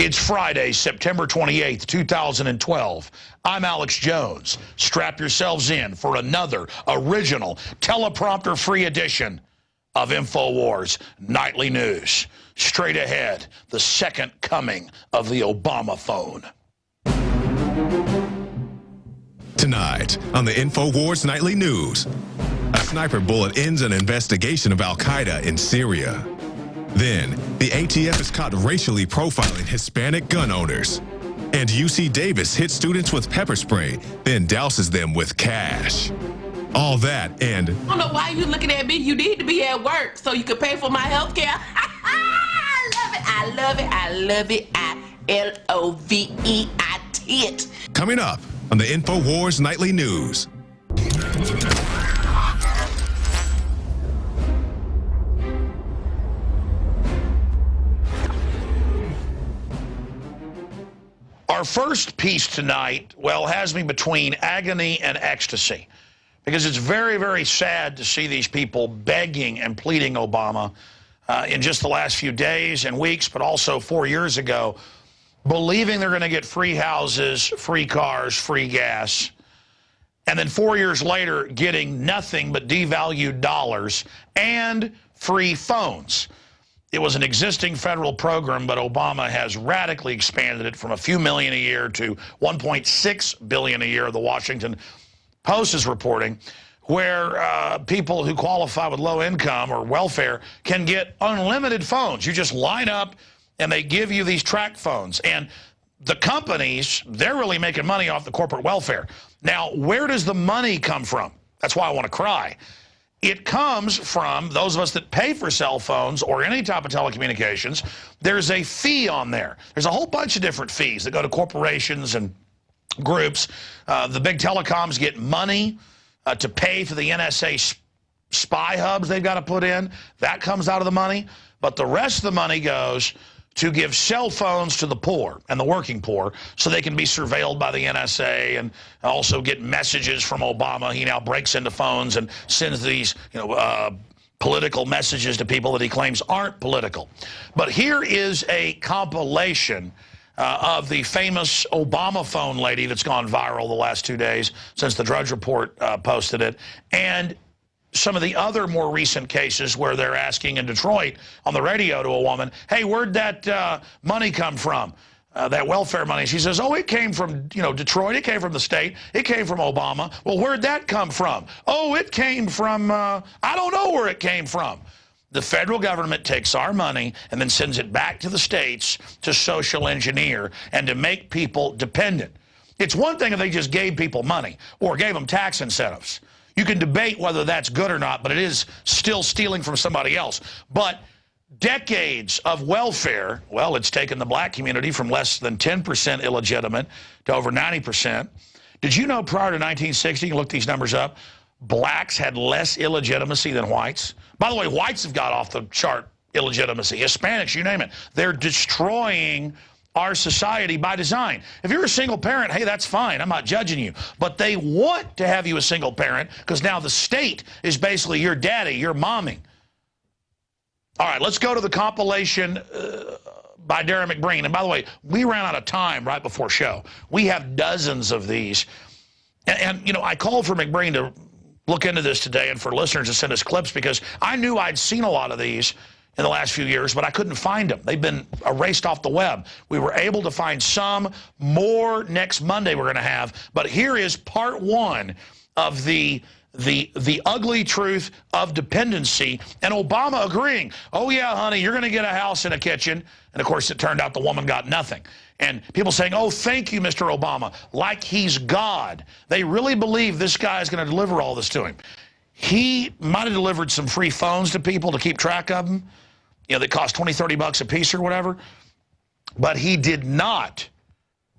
It's Friday, September 28th, 2012. I'm Alex Jones. Strap yourselves in for another original teleprompter-free edition of InfoWars Nightly News. Straight ahead, the second coming of the Obama phone. Tonight on the InfoWars Nightly News, a sniper bullet ends an investigation of Al-Qaeda in Syria. Then, the ATF is caught racially profiling Hispanic gun owners. And UC Davis hits students with pepper spray, then douses them with cash. All that and... I don't know why you looking at me. You need to be at work so you can pay for my health care. I love it. I love it. I love it. I-L-O-V-E-I-T it. Coming up on the InfoWars Nightly News. Our first piece tonight, well, has me between agony and ecstasy, because it's very, very sad to see these people begging and pleading Obama in just the last few days and weeks, but also 4 years ago, believing they're going to get free houses, free cars, free gas, and then 4 years later getting nothing but devalued dollars and free phones. It was an existing federal program, but Obama has radically expanded it from a few million a year to $1.6 billion a year, the Washington Post is reporting, where people who qualify with low income or welfare can get unlimited phones. You just line up and they give you these track phones. And the companies, they're really making money off the corporate welfare. Now, where does the money come from? That's why I want to cry. It comes from those of us that pay for cell phones or any type of telecommunications. There's a fee on there. There's a whole bunch of different fees that go to corporations and groups. The big telecoms get money to pay for the NSA spy hubs they've got to put in. That comes out of the money. But the rest of the money goes to give cell phones to the poor and the working poor so they can be surveilled by the NSA and also get messages from Obama. He now breaks into phones and sends these, political messages to people that he claims aren't political. But here is a compilation of the famous Obama phone lady that's gone viral the last 2 days since the Drudge Report posted it, and some of the other more recent cases where they're asking in Detroit on the radio to a woman, hey, where'd that money come from, that welfare money? She says, oh, it came from, Detroit. It came from the state. It came from Obama. Well, where'd that come from? Oh, it came from, I don't know where it came from. The federal government takes our money and then sends it back to the states to social engineer and to make people dependent. It's one thing if they just gave people money or gave them tax incentives. You can debate whether that's good or not, but it is still stealing from somebody else. But decades of welfare, well, it's taken the black community from less than 10% illegitimate to over 90%. Did you know prior to 1960, you look these numbers up, blacks had less illegitimacy than whites? By the way, whites have got off the chart illegitimacy. Hispanics, you name it. They're destroying our society by design. If you're a single parent, hey, that's fine. I'm not judging you. But they want to have you a single parent because now the state is basically your daddy, your mommy. All right, let's go to the compilation by Darren McBreen. And by the way, we ran out of time right before show. We have dozens of these. And I called for McBreen to look into this today and for listeners to send us clips because I knew I'd seen a lot of these in the last few years, but I couldn't find them. They've been erased off the web. We were able to find some more next Monday we're going to have, but here is part one of the ugly truth of dependency, and Obama agreeing, oh yeah, honey, you're going to get a house and a kitchen, and of course it turned out the woman got nothing. And people saying, oh, thank you, Mr. Obama, like he's God. They really believe this guy is going to deliver all this to him. He might have delivered some free phones to people to keep track of them, that cost 20, 30 bucks a piece or whatever. But he did not,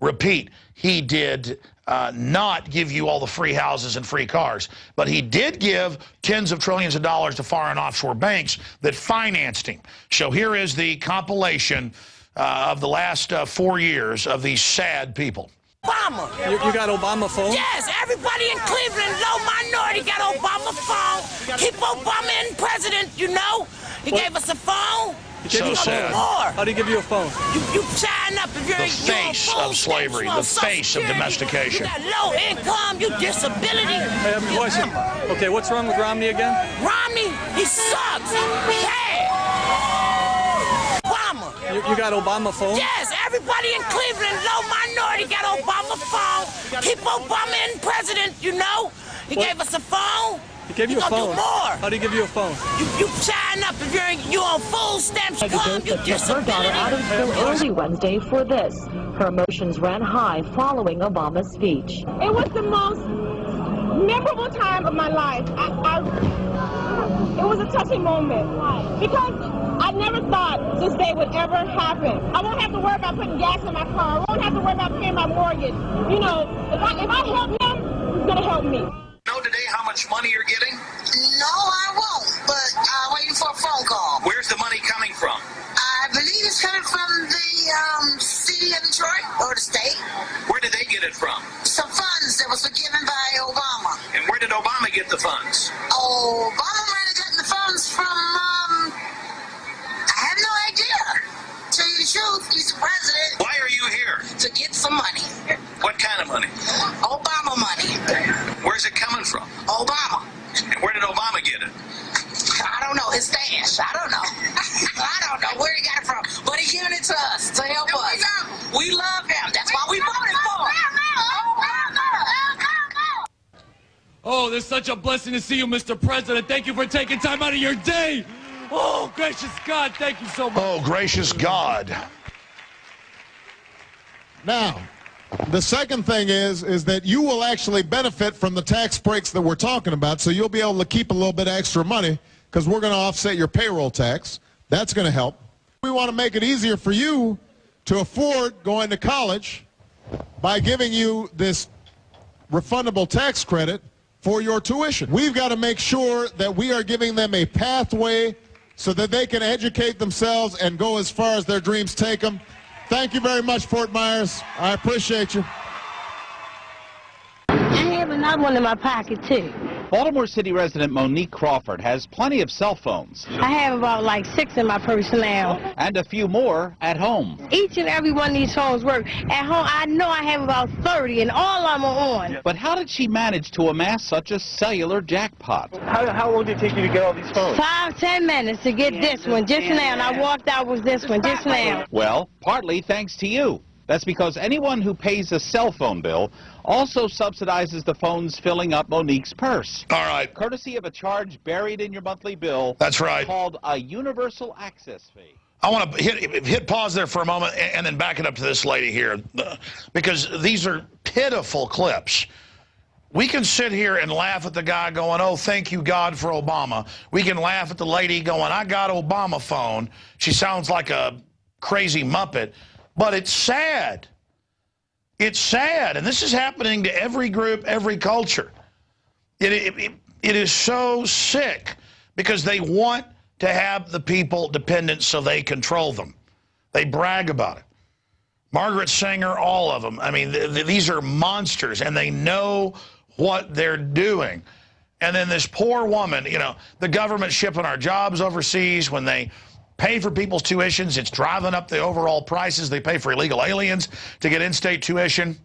repeat, he did not give you all the free houses and free cars. But he did give tens of trillions of dollars to foreign offshore banks that financed him. So here is the compilation of the last 4 years of these sad people. Obama. You got Obama phone? Yes, everybody in Cleveland, low minority, got Obama phone. Keep Obama in president, He gave us a phone. So sad. How did he give you a phone? You tried sign up if you're The face of slavery, the face of domestication. You got low income, you disability. Hey, I have a question. Okay, what's wrong with Romney again? Romney, he sucks. Bad. Obama. You got Obama phone? Yes, everybody in Cleveland, low minority, got Obama phone. Keep Obama in president, you know. He gave us a phone. He gave you a phone? Do more. How did he give you a phone? You sign up if you're on food stamps. Come, you Her daughter out of school early Wednesday for this. Her emotions ran high following Obama's speech. It was the most memorable time of my life. It was a touching moment because I never thought this day would ever happen. I won't have to worry about putting gas in my car. I won't have to worry about paying my mortgage. You know, if I help him, he's going to help me. Know today how much money you're getting? No, I won't, but I'm waiting for a phone call. Where's the money coming from? I believe it's coming from the city of Detroit or the state. Where did they get it from? Some funds that was given by Obama. And where did Obama get the funds? Oh, Obama might have gotten the funds from, I have no idea. Tell you the truth, he's the president. Why are you here? To get some money. What kind of money? Obama money. Where's it coming from? Obama. And where did Obama get it? I don't know, his stash. I don't know. I don't know where he got it from. But he's giving it to us to help us. We love him. That's why we voted for him. Oh, there's such a blessing to see you, Mr. President. Thank you for taking time out of your day. Oh, gracious God, thank you so much. Oh, gracious God. Now, the second thing is that you will actually benefit from the tax breaks that we're talking about, so you'll be able to keep a little bit extra money because we're going to offset your payroll tax. That's going to help. We want to make it easier for you to afford going to college by giving you this refundable tax credit for your tuition. We've got to make sure that we are giving them a pathway so that they can educate themselves and go as far as their dreams take them. Thank you very much, Fort Myers. I appreciate you. I have another one in my pocket, too. Baltimore City resident Monique Crawford has plenty of cell phones. I have about like 6 in my purse now. And a few more at home. Each and every one of these phones work. At home, I know I have about 30, and all of them are on. But how did she manage to amass such a cellular jackpot? How long did it take you to get all these phones? 5-10 minutes to get this one just now, and I walked out with this one just now. Well, partly thanks to you. That's because anyone who pays a cell phone bill also subsidizes the phones filling up Monique's purse. All right. Courtesy of a charge buried in your monthly bill. That's right. Called a universal access fee. I want to hit pause there for a moment and then back it up to this lady here because these are pitiful clips. We can sit here and laugh at the guy going, oh, thank you, God, for Obama. We can laugh at the lady going, I got Obama phone. She sounds like a crazy Muppet. But it's sad. It's sad. And this is happening to every group, every culture. It is so sick because they want to have the people dependent so they control them. They brag about it. Margaret Sanger, all of them. I mean, these are monsters, and they know what they're doing. And then this poor woman, you know, the government shipping our jobs overseas when they pay for people's tuitions. It's driving up the overall prices. They pay for illegal aliens to get in-state tuition,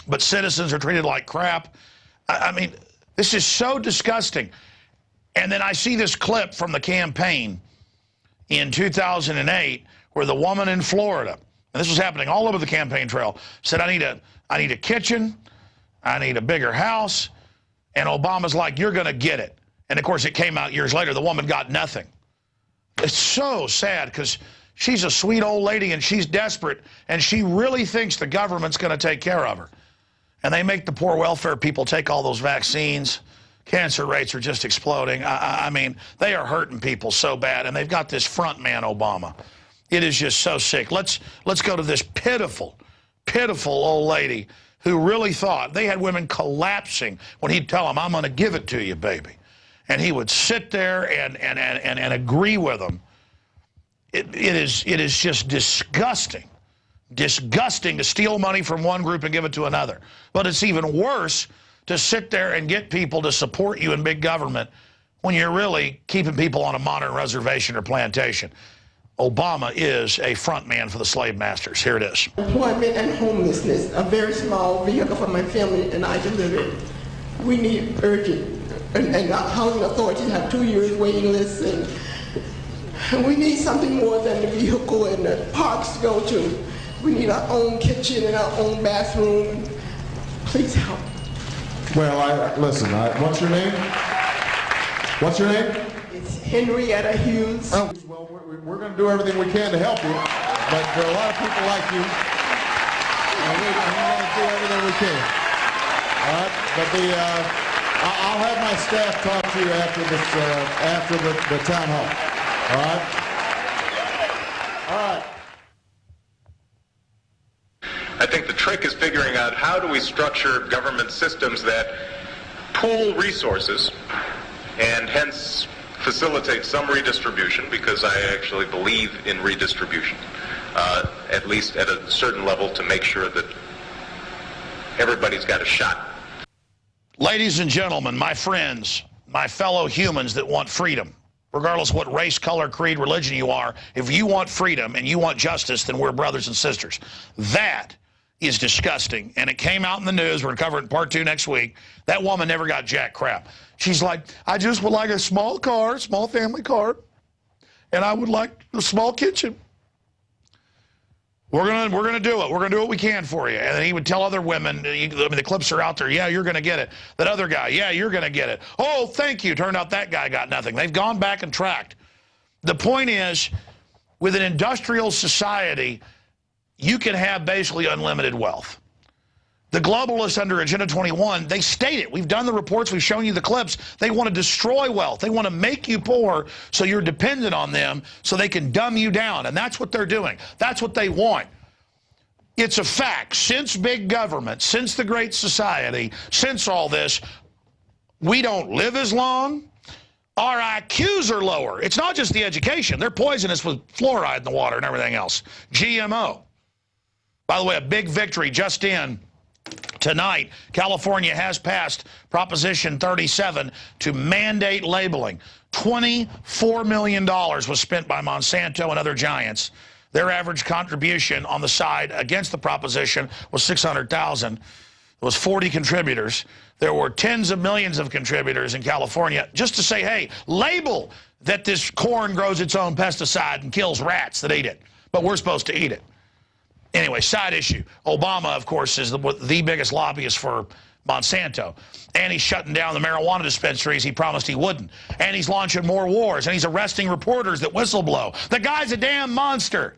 but citizens are treated like crap. I mean, this is so disgusting. And then I see this clip from the campaign in 2008 where the woman in Florida, and this was happening all over the campaign trail, said, I need a kitchen, I need a bigger house, and Obama's like, you're going to get it. And, of course, it came out years later. The woman got nothing. It's so sad because she's a sweet old lady and she's desperate and she really thinks the government's going to take care of her. And they make the poor welfare people take all those vaccines. Cancer rates are just exploding. I mean, they are hurting people so bad, and they've got this front man, Obama. It is just so sick. Let's go to this pitiful, pitiful old lady who really thought they had women collapsing when he'd tell them, I'm going to give it to you, baby. And he would sit there and agree with them. It is just disgusting. Disgusting to steal money from one group and give it to another. But it's even worse to sit there and get people to support you in big government when you're really keeping people on a modern reservation or plantation. Obama is a front man for the slave masters. Here it is. Employment and homelessness, a very small vehicle for my family and I to live in. We need urgent, and the housing authorities have 2 years waiting lists, and we need something more than the vehicle and the parks to go to. We need our own kitchen and our own bathroom. Please help. Well, listen, what's your name? What's your name? It's Henrietta Hughes. Oh, well, we're going to do everything we can to help you, but there are a lot of people like you, and we're going to do everything we can. All right, but I'll have my staff talk to you after this, after the town hall. All right. All right. I think the trick is figuring out how do we structure government systems that pool resources and hence facilitate some redistribution, because I actually believe in redistribution, at least at a certain level, to make sure that everybody's got a shot. Ladies and gentlemen, my friends, my fellow humans that want freedom, regardless of what race, color, creed, religion you are, if you want freedom and you want justice, then we're brothers and sisters. That is disgusting, and it came out in the news. We're going to cover it in part 2 next week. That woman never got jack crap. She's like, I just would like a small car, small family car, and I would like a small kitchen. We're gonna do it. We're gonna do what we can for you. And then he would tell other women, I mean, the clips are out there. Yeah, you're gonna get it. That other guy, yeah, you're gonna get it. Oh, thank you. Turned out that guy got nothing. They've gone back and tracked. The point is, with an industrial society, you can have basically unlimited wealth. The globalists under Agenda 21, they state it. We've done the reports. We've shown you the clips. They want to destroy wealth. They want to make you poor so you're dependent on them so they can dumb you down. And that's what they're doing. That's what they want. It's a fact. Since big government, since the Great Society, since all this, we don't live as long. Our IQs are lower. It's not just the education. They're poisonous with fluoride in the water and everything else. GMO. By the way, a big victory just in. Tonight, California has passed Proposition 37 to mandate labeling. $24 million was spent by Monsanto and other giants. Their average contribution on the side against the proposition was $600,000. There was 40 contributors. There were tens of millions of contributors in California just to say, hey, label that this corn grows its own pesticide and kills rats that eat it, but we're supposed to eat it. Anyway, side issue. Obama, of course, is the biggest lobbyist for Monsanto. And he's shutting down the marijuana dispensaries he promised he wouldn't. And he's launching more wars. And he's arresting reporters that whistleblow. The guy's a damn monster.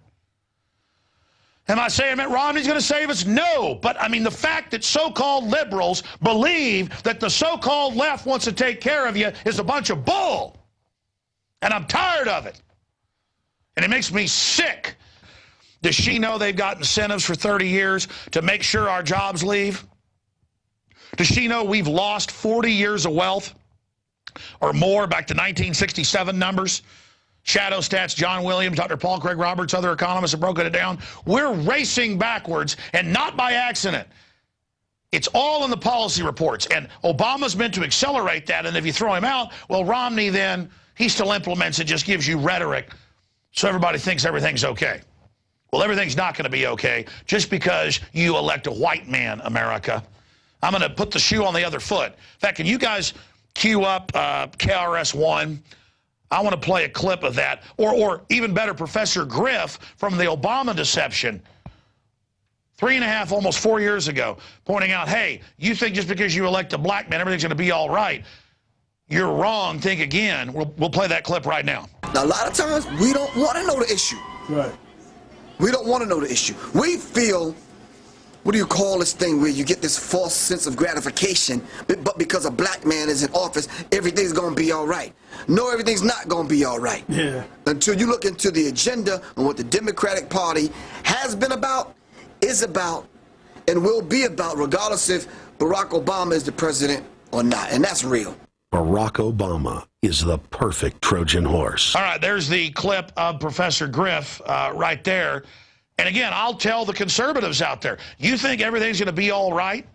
Am I saying Mitt Romney's going to save us? No. But, I mean, the fact that so-called liberals believe that the so-called left wants to take care of you is a bunch of bull. And I'm tired of it. And it makes me sick. Does she know they've got incentives for 30 years to make sure our jobs leave? Does she know we've lost 40 years of wealth or more back to 1967 numbers? Shadow Stats, John Williams, Dr. Paul Craig Roberts, other economists have broken it down. We're racing backwards, and not by accident. It's all in the policy reports, and Obama's meant to accelerate that, and if you throw him out, well, Romney then, he still implements it, just gives you rhetoric so everybody thinks everything's okay. Well, everything's not going to be okay just because you elect a white man, America. I'm going to put the shoe on the other foot. In fact, can you guys cue up KRS-One? I want to play a clip of that. Or even better, Professor Griff from the Obama deception 3.5, almost 4 years ago, pointing out, hey, you think just because you elect a black man, everything's going to be all right. You're wrong. Think again. We'll play that clip right now. Now, a lot of times, we don't want to know the issue. Right. We don't want to know the issue. We feel, what do you call this thing where you get this false sense of gratification, but because a black man is in office, everything's going to be all right. No, everything's not going to be all right. Yeah. Until you look into the agenda and what the Democratic Party has been about, is about, and will be about, regardless if Barack Obama is the president or not. And that's real. Barack Obama is the perfect Trojan horse. All right, there's the clip of Professor Griff right there. And again, I'll tell the conservatives out there, you think everything's going to be all right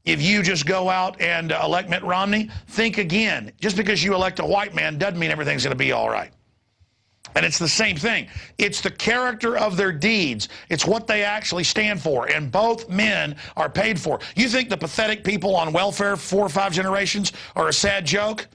if you just go out and elect Mitt Romney? Think again. Just because you elect a white man doesn't mean everything's going to be all right. And it's the same thing. It's the character of their deeds. It's what they actually stand for. And both men are paid for. You think the pathetic people on welfare 4 or 5 generations are a sad joke?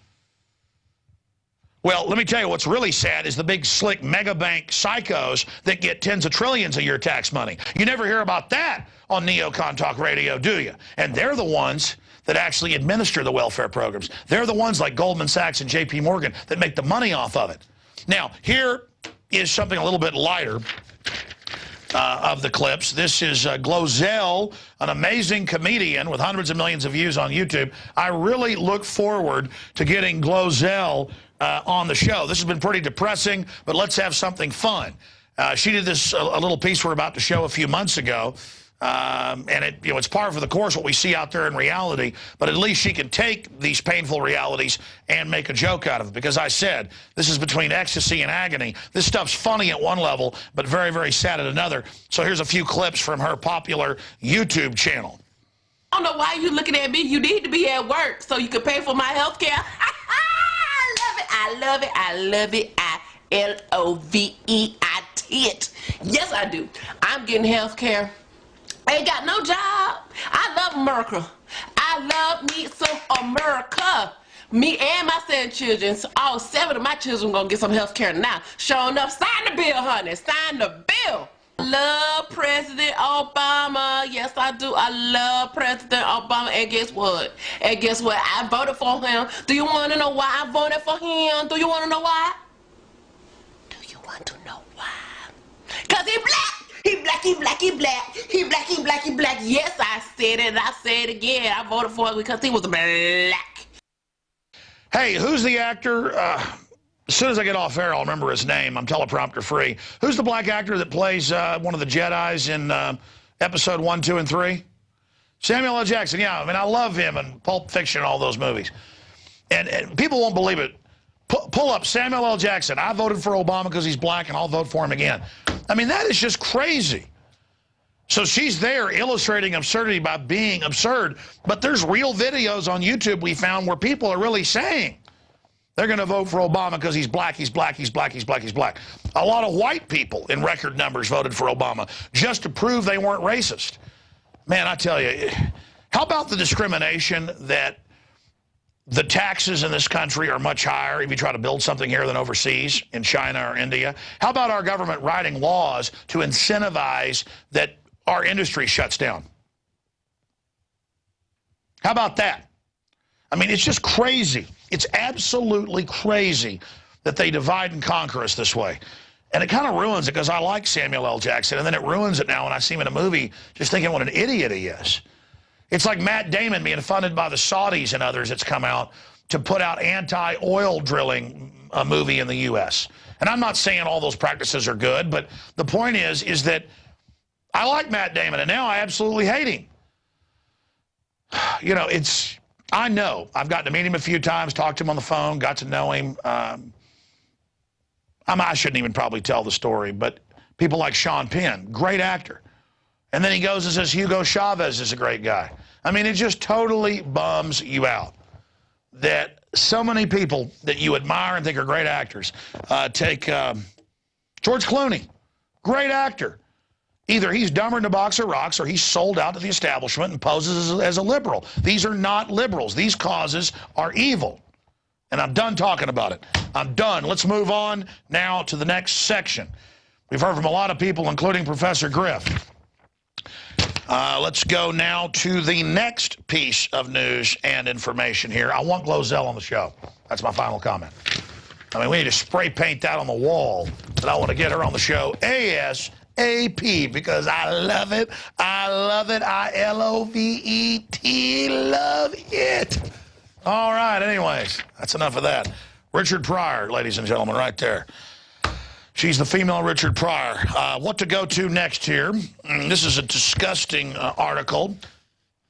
Well, let me tell you what's really sad is the big slick mega bank psychos that get tens of trillions of your tax money. You never hear about that on Neocon Talk Radio, do you? And they're the ones that actually administer the welfare programs. They're the ones like Goldman Sachs and JP Morgan that make the money off of it. Now, here is something a little bit lighter of the clips. This is Glozell, an amazing comedian with hundreds of millions of views on YouTube. I really look forward to getting Glozell on the show. This has been pretty depressing, but let's have something fun. She did this, a little piece we're about to show a few months ago. And it's par for the course what we see out there in reality, but at least she can take these painful realities and make a joke out of it. Because I said, this is between ecstasy and agony. This stuff's funny at one level, but very, very sad at another. So here's a few clips from her popular YouTube channel. I don't know why you looking at me. You need to be at work so you can pay for my health care. I love it. I love it. I L-O-V-E-I-T. Yes, I do. I'm getting health care. I ain't got no job. I love America. I love me some America. Me and my 7 children, so all 7 of my children gonna get some health care now. Sure enough, sign the bill, honey. Sign the bill. Love President Obama. Yes, I do. I love President Obama. And guess what? I voted for him. Do you want to know why I voted for him? Do you want to know why? Do you want to know why? Because he black. He black, he black, he black. He black, he black, he black. Yes, I said it and I say it again. I voted for him because he was black. Hey, who's the actor? As soon as I get off air, I'll remember his name. I'm teleprompter free. Who's the black actor that plays one of the Jedis in episode 1, 2, and 3? Samuel L. Jackson. Yeah, I mean, I love him and Pulp Fiction and all those movies. And people won't believe it. Pull up Samuel L. Jackson. I voted for Obama because he's black, and I'll vote for him again. I mean, that is just crazy. So she's there illustrating absurdity by being absurd, but there's real videos on YouTube we found where people are really saying they're going to vote for Obama because he's black, he's black, he's black, he's black, he's black. A lot of white people in record numbers voted for Obama just to prove they weren't racist. Man, I tell you, how about the discrimination that the taxes in this country are much higher if you try to build something here than overseas in China or India? How about our government writing laws to incentivize that our industry shuts down? How about that? I mean, it's just crazy. It's absolutely crazy that they divide and conquer us this way. And it kind of ruins it because I like Samuel L. Jackson, and then it ruins it now when I see him in a movie just thinking what an idiot he is. It's like Matt Damon being funded by the Saudis and others that's come out to put out anti-oil drilling movie in the U.S. And I'm not saying all those practices are good, but the point is that I like Matt Damon, and now I absolutely hate him. You know, I know. I've gotten to meet him a few times, talked to him on the phone, got to know him. I shouldn't even probably tell the story, but people like Sean Penn, great actor. And then he goes and says Hugo Chavez is a great guy. I mean, it just totally bums you out that so many people that you admire and think are great actors take George Clooney, great actor. Either he's dumber than a box of rocks or he's sold out to the establishment and poses as a liberal. These are not liberals. These causes are evil. And I'm done talking about it. I'm done. Let's move on now to the next section. We've heard from a lot of people, including Professor Griff. Let's go now to the next piece of news and information here. I want Glozell on the show. That's my final comment. I mean, we need to spray paint that on the wall, but I want to get her on the show ASAP because I love it. I love it. I-L-O-V-E-T. Love it. All right, anyways, that's enough of that. Richard Pryor, ladies and gentlemen, right there. She's the female Richard Pryor. What to go to next here? This is a disgusting article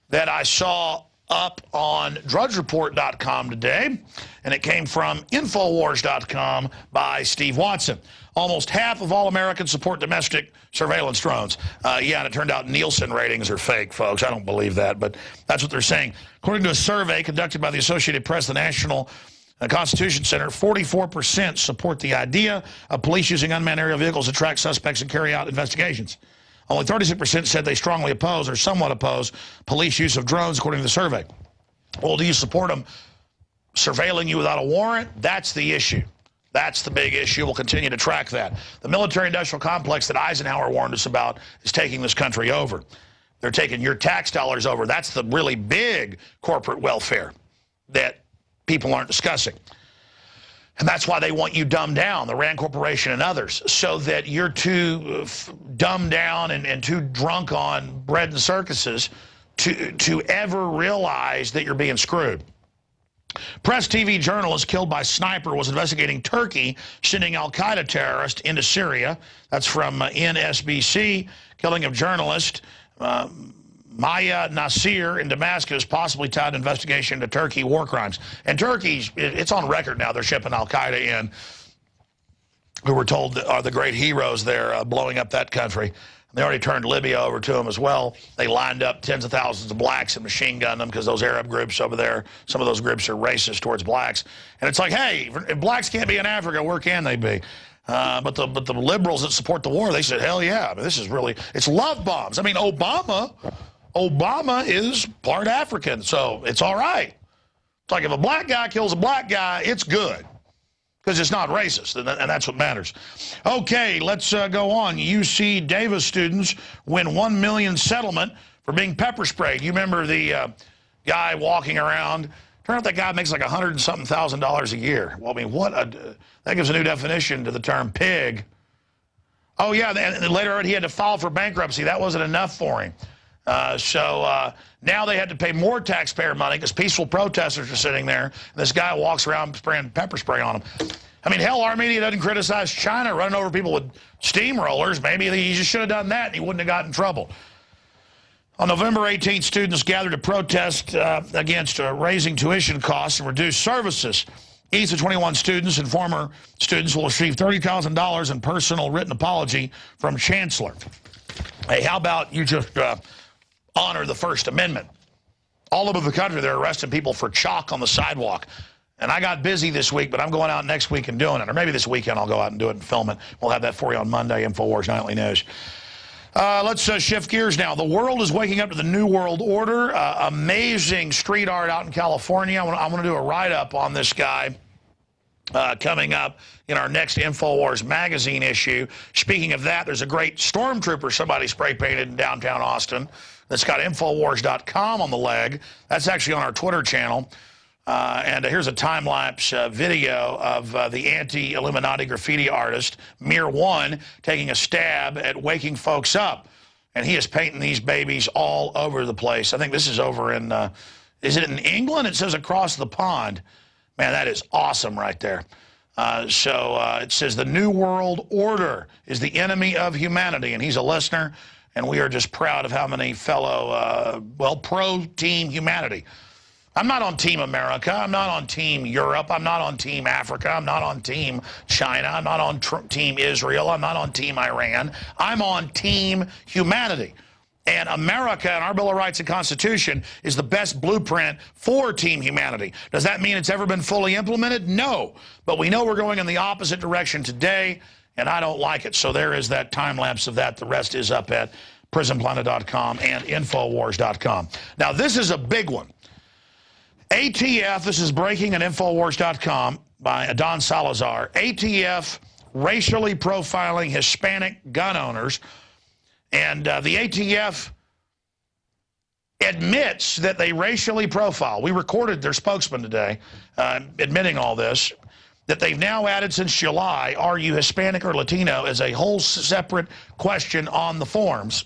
that I saw up on drudgereport.com today, and it came from infowars.com by Steve Watson. Almost half of all Americans support domestic surveillance drones. Yeah, and it turned out Nielsen ratings are fake, folks. I don't believe that, but that's what they're saying. According to a survey conducted by the Associated Press, the National The Constitution Center, 44% support the idea of police using unmanned aerial vehicles to track suspects and carry out investigations. Only 36% said they strongly oppose or somewhat oppose police use of drones, according to the survey. Well, do you support them surveilling you without a warrant? That's the issue. That's the big issue. We'll continue to track that. The military-industrial complex that Eisenhower warned us about is taking this country over. They're taking your tax dollars over. That's the really big corporate welfare that people aren't discussing. And that's why they want you dumbed down, the Rand Corporation and others, so that you're too dumbed down and too drunk on bread and circuses to ever realize that you're being screwed. Press TV journalist killed by sniper was investigating Turkey sending al-Qaeda terrorists into Syria. That's from NSBC. Killing of journalist Maya Nasir in Damascus, possibly tied to investigation into Turkey war crimes. And Turkey, it's on record now, they're shipping al-Qaeda in, who were told are the great heroes there blowing up that country. They already turned Libya over to them as well. They lined up tens of thousands of blacks and machine gunned them because those Arab groups over there, some of those groups are racist towards blacks. And it's like, hey, if blacks can't be in Africa, where can they be? But the liberals that support the war, they said, hell yeah, I mean, this is really, it's love bombs. I mean, Obama is part African, so it's all right. It's like if a black guy kills a black guy, it's good. Because it's not racist, and that's what matters. Okay, let's go on. UC Davis students win $1 million settlement for being pepper sprayed. You remember the guy walking around? Turns out that guy makes like $100 and something thousand a year. Well, I mean, that gives a new definition to the term pig. Oh yeah, and later on he had to file for bankruptcy. That wasn't enough for him. So now they had to pay more taxpayer money because peaceful protesters are sitting there. And this guy walks around spraying pepper spray on them. I mean, hell, our media doesn't criticize China running over people with steamrollers. Maybe he just should have done that and he wouldn't have gotten in trouble. On November 18th, students gathered to protest against raising tuition costs and reduced services. Each of 21 students and former students will receive $30,000 in personal written apology from Chancellor. Hey, how about you just honor the First Amendment? All over the country, they're arresting people for chalk on the sidewalk. And I got busy this week, but I'm going out next week and doing it. Or maybe this weekend I'll go out and do it and film it. We'll have that for you on Monday, InfoWars Nightly News. Let's shift gears now. The world is waking up to the New World Order. Amazing street art out in California. I want to do a write-up on this guy coming up in our next InfoWars magazine issue. Speaking of that, there's a great stormtrooper somebody spray-painted in downtown Austin that's got infowars.com on the leg. That's actually on our Twitter channel. And here's a time-lapse video of the anti-Illuminati graffiti artist, Mir One, taking a stab at waking folks up. And he is painting these babies all over the place. I think this is over in, is it in England? It says across the pond. Man, that is awesome right there. It says the New World Order is the enemy of humanity. And he's a listener. And we are just proud of how many fellow, pro-team humanity. I'm not on Team America. I'm not on Team Europe. I'm not on Team Africa. I'm not on Team China. I'm not on Team Israel. I'm not on Team Iran. I'm on Team Humanity. And America and our Bill of Rights and Constitution is the best blueprint for Team Humanity. Does that mean it's ever been fully implemented? No. But we know we're going in the opposite direction today, and I don't like it. So there is that time lapse of that. The rest is up at prisonplanet.com and infowars.com. Now, this is a big one. ATF, this is breaking at infowars.com by Don Salazar. ATF racially profiling Hispanic gun owners. And the ATF admits that they racially profile. We recorded their spokesman today admitting all this, that they've now added since July, are you Hispanic or Latino, as a whole separate question on the forms.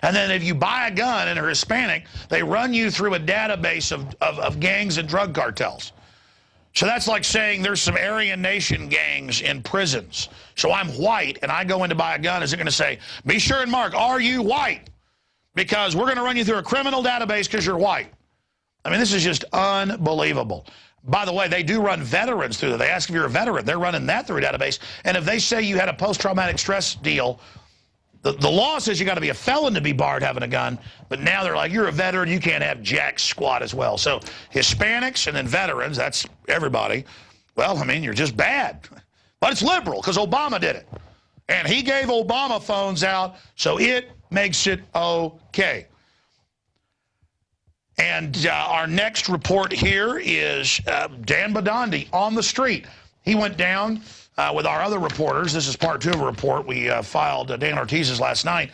And then if you buy a gun and are Hispanic, they run you through a database of gangs and drug cartels. So that's like saying there's some Aryan Nation gangs in prisons. So I'm white and I go in to buy a gun. Is it going to say, be sure and mark, are you white? Because we're going to run you through a criminal database because you're white. I mean, this is just unbelievable. By the way, they do run veterans through there. They ask if you're a veteran. They're running that through a database. And if they say you had a post-traumatic stress deal, The law says you got to be a felon to be barred having a gun, but now they're like, you're a veteran, you can't have jack squat as well. So Hispanics and then veterans, that's everybody. Well, I mean, you're just bad. But it's liberal because Obama did it. And he gave Obama phones out, so it makes it okay. And our next report here is Dan Badandi on the street. He went down with our other reporters. This is part 2 of a report we filed, Dan Ortiz's last night,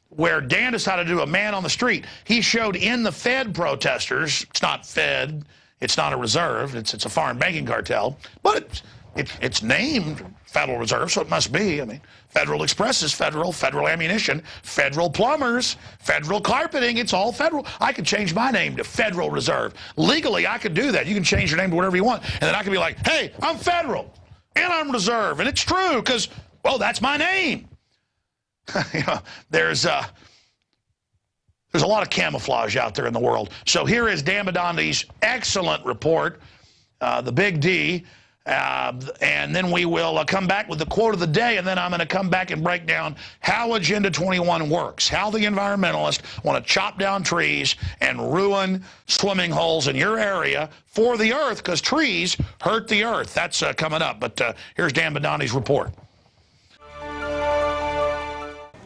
where Dan decided to do a man on the street. He showed in the Fed protesters. It's not Fed. It's not a reserve. It's a foreign banking cartel. But it's named Federal Reserve, so it must be. I mean, Federal Express is federal, Federal Ammunition, Federal Plumbers, Federal Carpeting. It's all federal. I could change my name to Federal Reserve. Legally, I could do that. You can change your name to whatever you want. And then I could be like, hey, I'm Federal, and I'm Reserve. And it's true because, well, that's my name. You know, there's a lot of camouflage out there in the world. So here is Dan Badandi's excellent report, the Big D. And then we will come back with the quote of the day, and then I'm going to come back and break down how Agenda 21 works, how the environmentalists want to chop down trees and ruin swimming holes in your area for the earth, because trees hurt the earth. That's coming up. But here's Dan Badandi's report.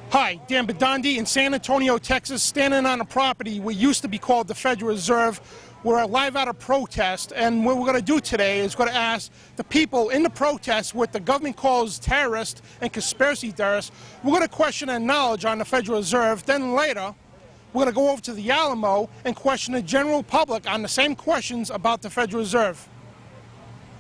Hi, Dan Badandi in San Antonio, Texas, standing on a property what used to be called the Federal Reserve. We're live at a protest, and what we're going to do today is going to ask the people in the protest what the government calls terrorists and conspiracy theorists. We're going to question their knowledge on the Federal Reserve. Then later, we're going to go over to the Alamo and question the general public on the same questions about the Federal Reserve.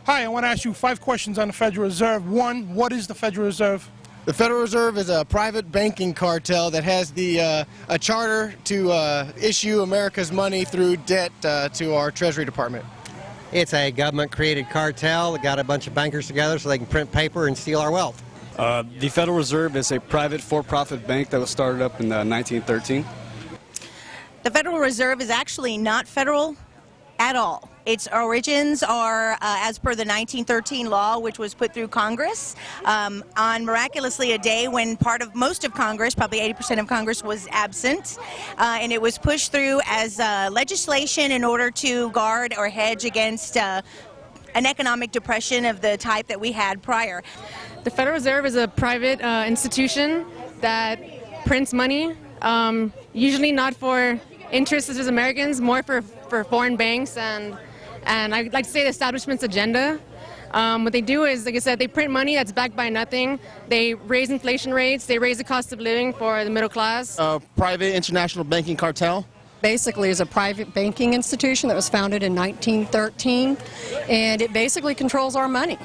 Hi, I want to ask you 5 questions on the Federal Reserve. 1, what is the Federal Reserve? The Federal Reserve is a private banking cartel that has a charter to issue America's money through debt to our Treasury Department. It's a government-created cartel that got a bunch of bankers together so they can print paper and steal our wealth. The Federal Reserve is a private for-profit bank that was started up in 1913. The Federal Reserve is actually not federal at all. Its origins are as per the 1913 law, which was put through Congress on miraculously a day when most of Congress, probably 80% of Congress, was absent, and it was pushed through as legislation in order to guard or hedge against an economic depression of the type that we had prior. The Federal Reserve is a private institution that prints money, usually not for interests as Americans, more for foreign banks and I'd like to say the establishment's agenda. What they do is, like I said, they print money that's backed by nothing. They raise inflation rates. They raise the cost of living for the middle class. Private international banking cartel. Basically is a private banking institution that was founded in 1913, and it basically controls our money.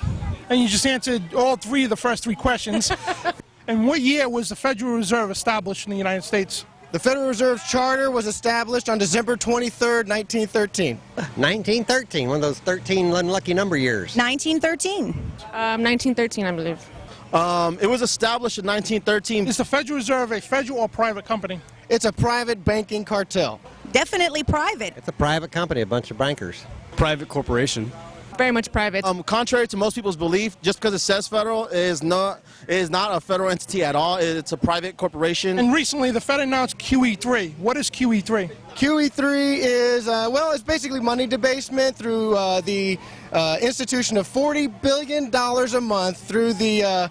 And you just answered all 3 of the first 3 questions. And what year was the Federal Reserve established in the United States? The Federal Reserve's charter was established on December 23rd, 1913. 1913, one of those 13 unlucky number years. 1913. 1913, I believe. It was established in 1913. Is the Federal Reserve a federal or private company? It's a private banking cartel. Definitely private. It's a private company, a bunch of bankers. Private corporation. Very much private. Contrary to most people's belief, just because it says federal, it is not a federal entity at all. It's a private corporation. And recently, the Fed announced QE3. What is QE3? QE3 is, it's basically money debasement through the institution of $40 billion a month through the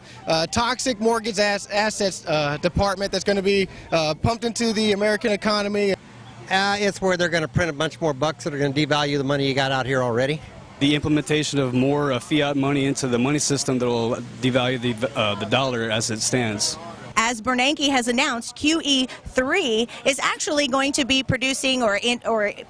toxic mortgage assets department that's going to be pumped into the American economy. It's where they're going to print a bunch more bucks that are going to devalue the money you got out here already. The implementation of more fiat money into the money system that will devalue the dollar as it stands. As Bernanke has announced, QE3 is actually going to be producing or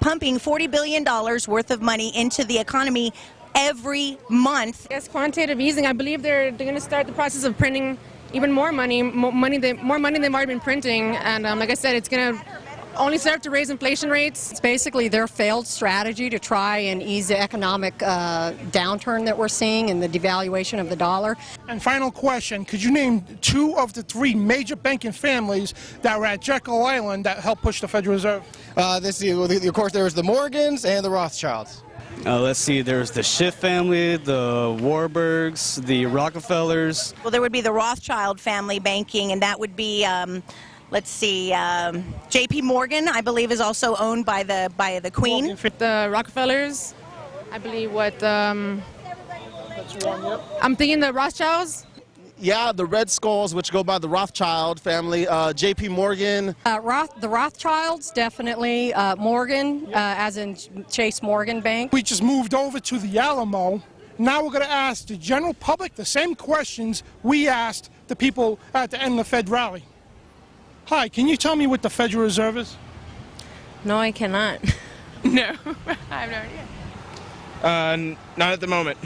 pumping $40 billion worth of money into the economy every month. Yes, quantitative easing. I believe they're going to start the process of printing even more money, more money than they've already been printing. And like I said, it's going to only serve to raise inflation rates. It's basically their failed strategy to try and ease the economic downturn that we're seeing and the devaluation of the dollar. And final question, could you name 2 of the 3 major banking families that were at Jekyll Island that helped push the Federal Reserve? Of course, there was the Morgans and the Rothschilds. Let's see, there's the Schiff family, the Warburgs, the Rockefellers. Well, there would be the Rothschild family banking, and that would be, let's see, J.P. Morgan, I believe, is also owned by the Queen. The Rockefellers, I believe I'm thinking the Rothschilds. Yeah, the Red Skulls, which go by the Rothschild family, J.P. Morgan. The Rothschilds, definitely. Morgan, as in Chase Morgan Bank. We just moved over to the Alamo. Now we're going to ask the general public the same questions we asked the people at the end of the Fed rally. Hi, can you tell me what the Federal Reserve is? No, I cannot. No, I have no idea. Not at the moment.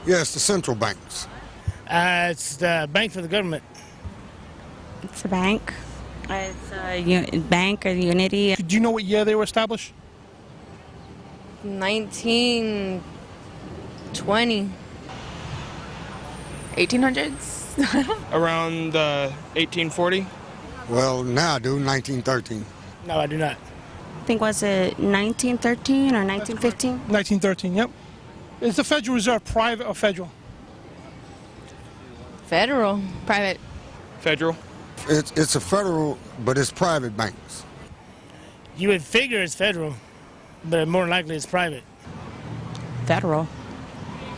Yes, the central banks. It's the bank for the government. It's a bank. It's a bank or Unity. Do you know what year they were established? 1920. 1800s? Around 1840. Well, now I do, 1913. No, I do not. I think, was it 1913 or 1915? 1913, yep. Is the Federal Reserve private or federal? Federal. Private. Federal. It's a federal, but it's private banks. You would figure it's federal, but more likely it's private. Federal.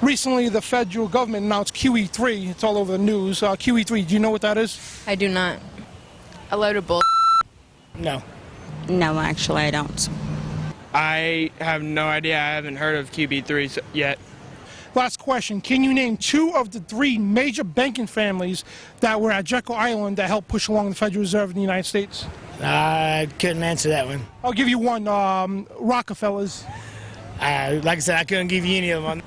Recently, the federal government announced QE3. It's all over the news. QE3, do you know what that is? I do not. A load of bull. No. No, actually, I don't. I have no idea. I haven't heard of QB3 yet. Last question. Can you name 2 of the 3 major banking families that were at Jekyll Island that helped push along the Federal Reserve in the United States? I couldn't answer that one. I'll give you one. Rockefellers. Like I said, I couldn't give you any of them.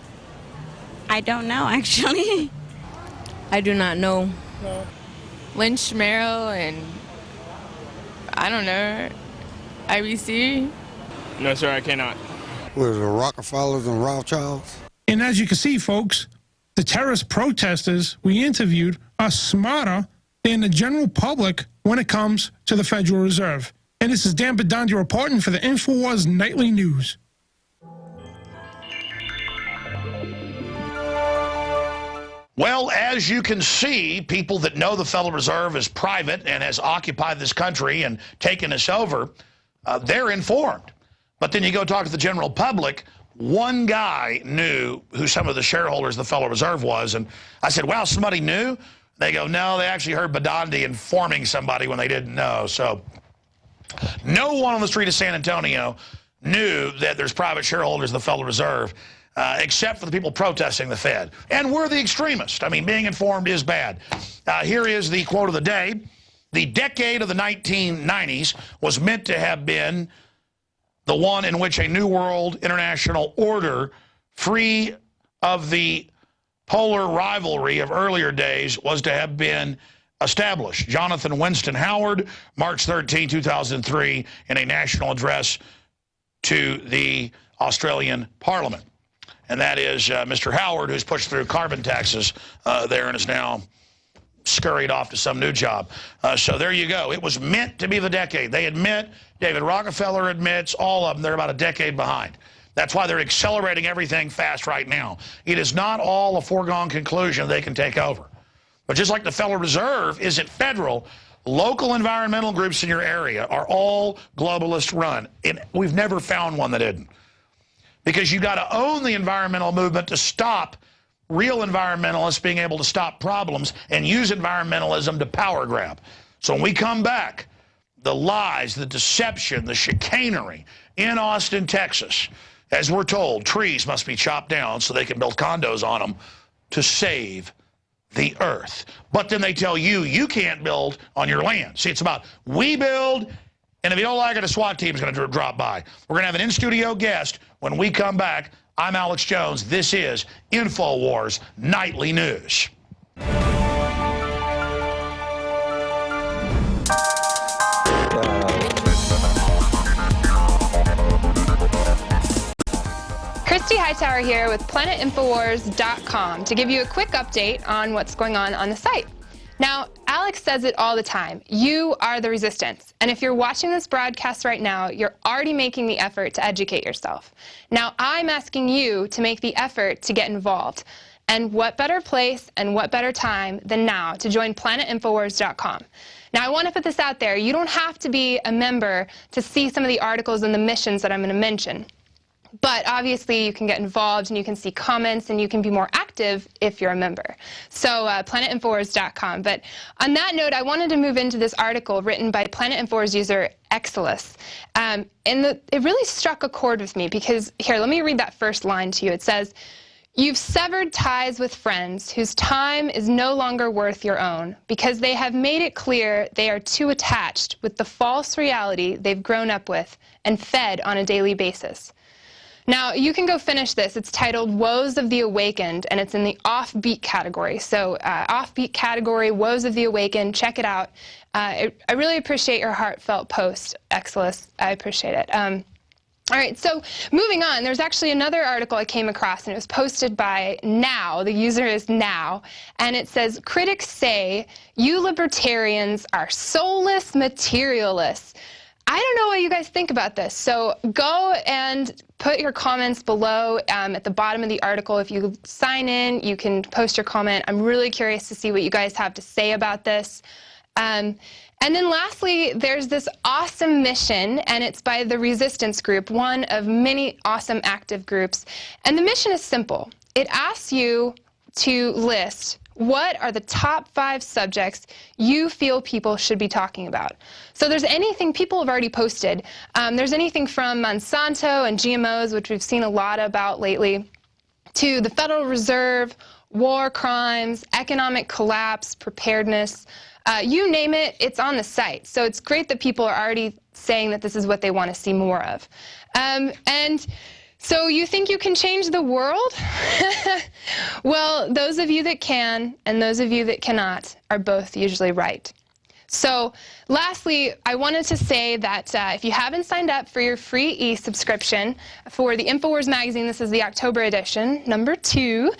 I don't know, actually. I do not know. No. Lynch, Merrill, and I don't know, IBC? No, sir, I cannot. Was the Rockefellers and Rothschilds? And as you can see, folks, the terrorist protesters we interviewed are smarter than the general public when it comes to the Federal Reserve. And this is Dan Bedandi reporting for the InfoWars Nightly News. Well, as you can see, people that know the Federal Reserve is private and has occupied this country and taken us over, they're informed. But then you go talk to the general public, one guy knew who some of the shareholders of the Federal Reserve was, and I said, wow, somebody knew? They go, no, they actually heard Bedandi informing somebody when they didn't know. So no one on the street of San Antonio knew that there's private shareholders of the Federal Reserve, except for the people protesting the Fed. And we're the extremists. I mean, being informed is bad. Here is the quote of the day. The decade of the 1990s was meant to have been the one in which a new world international order, free of the polar rivalry of earlier days, was to have been established. Jonathan Winston Howard, March 13, 2003, in a national address to the Australian Parliament. And that is Mr. Howard, who's pushed through carbon taxes there and is now scurried off to some new job. So there you go. It was meant to be the decade. They admit, David Rockefeller admits, all of them, they're about a decade behind. That's why they're accelerating everything fast right now. It is not all a foregone conclusion they can take over. But just like the Federal Reserve isn't federal, local environmental groups in your area are all globalist run. And we've never found one that isn't. Because you've got to own the environmental movement to stop real environmentalists being able to stop problems and use environmentalism to power grab. So when we come back, the lies, the deception, the chicanery in Austin, Texas, as we're told, trees must be chopped down so they can build condos on them to save the earth. But then they tell you, you can't build on your land. See, it's about we build, and if you don't like it, a SWAT team is going to drop by. We're going to have an in-studio guest when we come back. I'm Alex Jones. This is InfoWars Nightly News. Christy Hightower here with PlanetInfowars.com to give you a quick update on what's going on the site. Now, Alex says it all the time. You are the resistance. And if you're watching this broadcast right now, you're already making the effort to educate yourself. Now, I'm asking you to make the effort to get involved. And what better place and what better time than now to join planetinfowars.com. Now, I want to put this out there. You don't have to be a member to see some of the articles and the missions that I'm going to mention. But obviously, you can get involved and you can see comments and you can be more active if you're a member. So planetinfowars.com. But on that note, I wanted to move into this article written by Planet Infowars user Exilus. It really struck a chord with me because, here, let me read that first line to you. It says, "You've severed ties with friends whose time is no longer worth your own because they have made it clear they are too attached with the false reality they've grown up with and fed on a daily basis." Now, you can go finish this. It's titled Woes of the Awakened, and it's in the offbeat category. So offbeat category, Woes of the Awakened, check it out. I really appreciate your heartfelt post, Exilus. I appreciate it. All right, so moving on, there's actually another article I came across, and it was posted by Now. The user is Now, and it says, "Critics say you libertarians are soulless materialists." I don't know what you guys think about this, so go and put your comments below at the bottom of the article. If you sign in, you can post your comment. I'm really curious to see what you guys have to say about this. And then lastly, there's this awesome mission, and it's by the Resistance Group, one of many awesome active groups. And the mission is simple. It asks you to list what are the top 5 subjects you feel people should be talking about. So there's anything people have already posted. There's anything from Monsanto and GMOs, which we've seen a lot about lately, to the Federal Reserve, war crimes, economic collapse, preparedness. You name it, it's on the site. So it's great that people are already saying that this is what they want to see more of. And so you think you can change the world? Well, those of you that can and those of you that cannot are both usually right. So lastly, I wanted to say that if you haven't signed up for your free e-subscription for the InfoWars magazine, this is the October edition, number 2,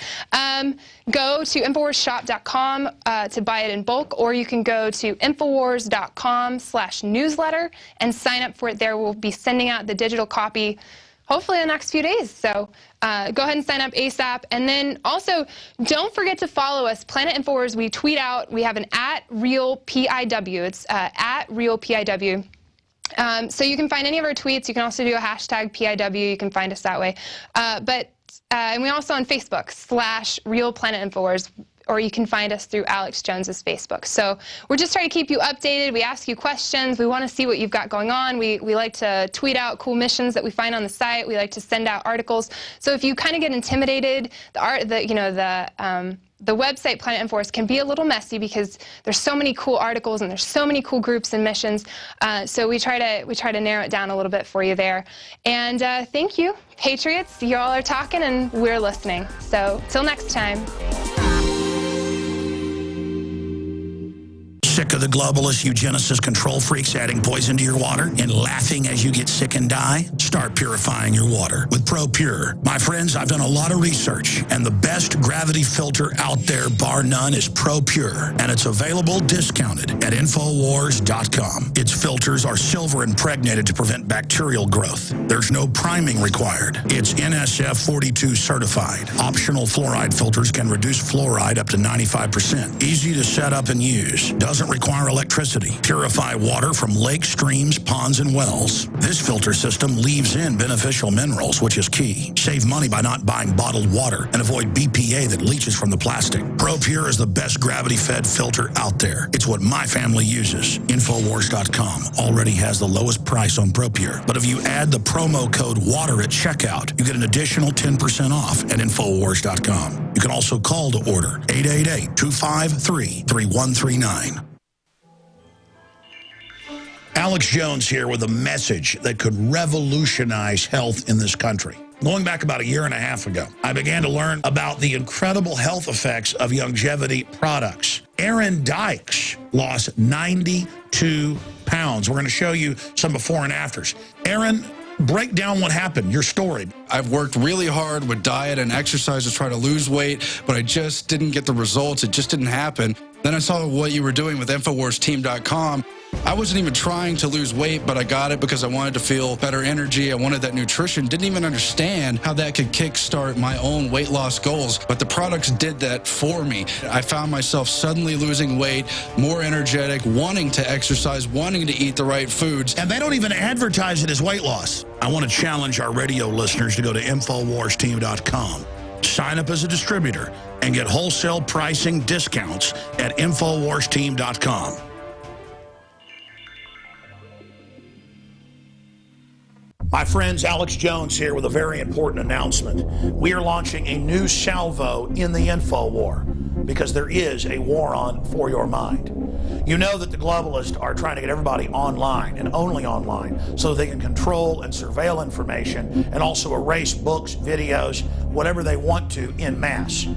go to InfoWarsShop.com to buy it in bulk, or you can go to InfoWars.com/newsletter and sign up for it there. We'll be sending out the digital copy hopefully in the next few days. So go ahead and sign up ASAP. And then also, don't forget to follow us. Planet Infowars, we tweet out. We have an @RealPIW. It's @RealPIW. So you can find any of our tweets. You can also do a hashtag PIW. You can find us that way. And we're also on Facebook /RealPlanetInfowars. Or you can find us through Alex Jones's Facebook. So we're just trying to keep you updated. We ask you questions. We want to see what you've got going on. We like to tweet out cool missions that we find on the site. We like to send out articles. So if you kind of get intimidated, the website Planet Infowars can be a little messy because there's so many cool articles and there's so many cool groups and missions. So we try to narrow it down a little bit for you there. And thank you, Patriots. You all are talking and we're listening. So till next time. Sick of the globalist eugenicist control freaks adding poison to your water and laughing as you get sick and die? Start purifying your water with ProPure. My friends, I've done a lot of research, and the best gravity filter out there, bar none, is ProPure, and it's available discounted at infowars.com. Its filters are silver impregnated to prevent bacterial growth. There's no priming required. It's NSF 42 certified. Optional fluoride filters can reduce fluoride up to 95%. Easy to set up and use. Doesn't require electricity. Purify water from lakes, streams, ponds, and wells. This filter system leaves in beneficial minerals, which is key. Save money by not buying bottled water and avoid BPA that leaches from the plastic. ProPure is the best gravity-fed filter out there. It's what my family uses. Infowars.com already has the lowest price on ProPure. But if you add the promo code WATER at checkout, you get an additional 10% off at Infowars.com. You can also call to order 888-253-3139. Alex Jones here with a message that could revolutionize health in this country. Going back about a year and a half ago, I began to learn about the incredible health effects of longevity products. Aaron Dykes lost 92 pounds. We're going to show you some before and afters. Aaron, break down what happened, your story. I've worked really hard with diet and exercise to try to lose weight, but I just didn't get the results. It just didn't happen. Then I saw what you were doing with InfoWarsTeam.com. I wasn't even trying to lose weight, but I got it because I wanted to feel better energy. I wanted that nutrition. Didn't even understand how that could kickstart my own weight loss goals, but the products did that for me. I found myself suddenly losing weight, more energetic, wanting to exercise, wanting to eat the right foods. And they don't even advertise it as weight loss. I want to challenge our radio listeners to go to InfoWarsTeam.com. Sign up as a distributor and get wholesale pricing discounts at InfoWarsTeam.com. My friends, Alex Jones here with a very important announcement. We are launching a new salvo in the info war because there is a war on for your mind. You know that the globalists are trying to get everybody online and only online so they can control and surveil information and also erase books, videos, whatever they want to en masse.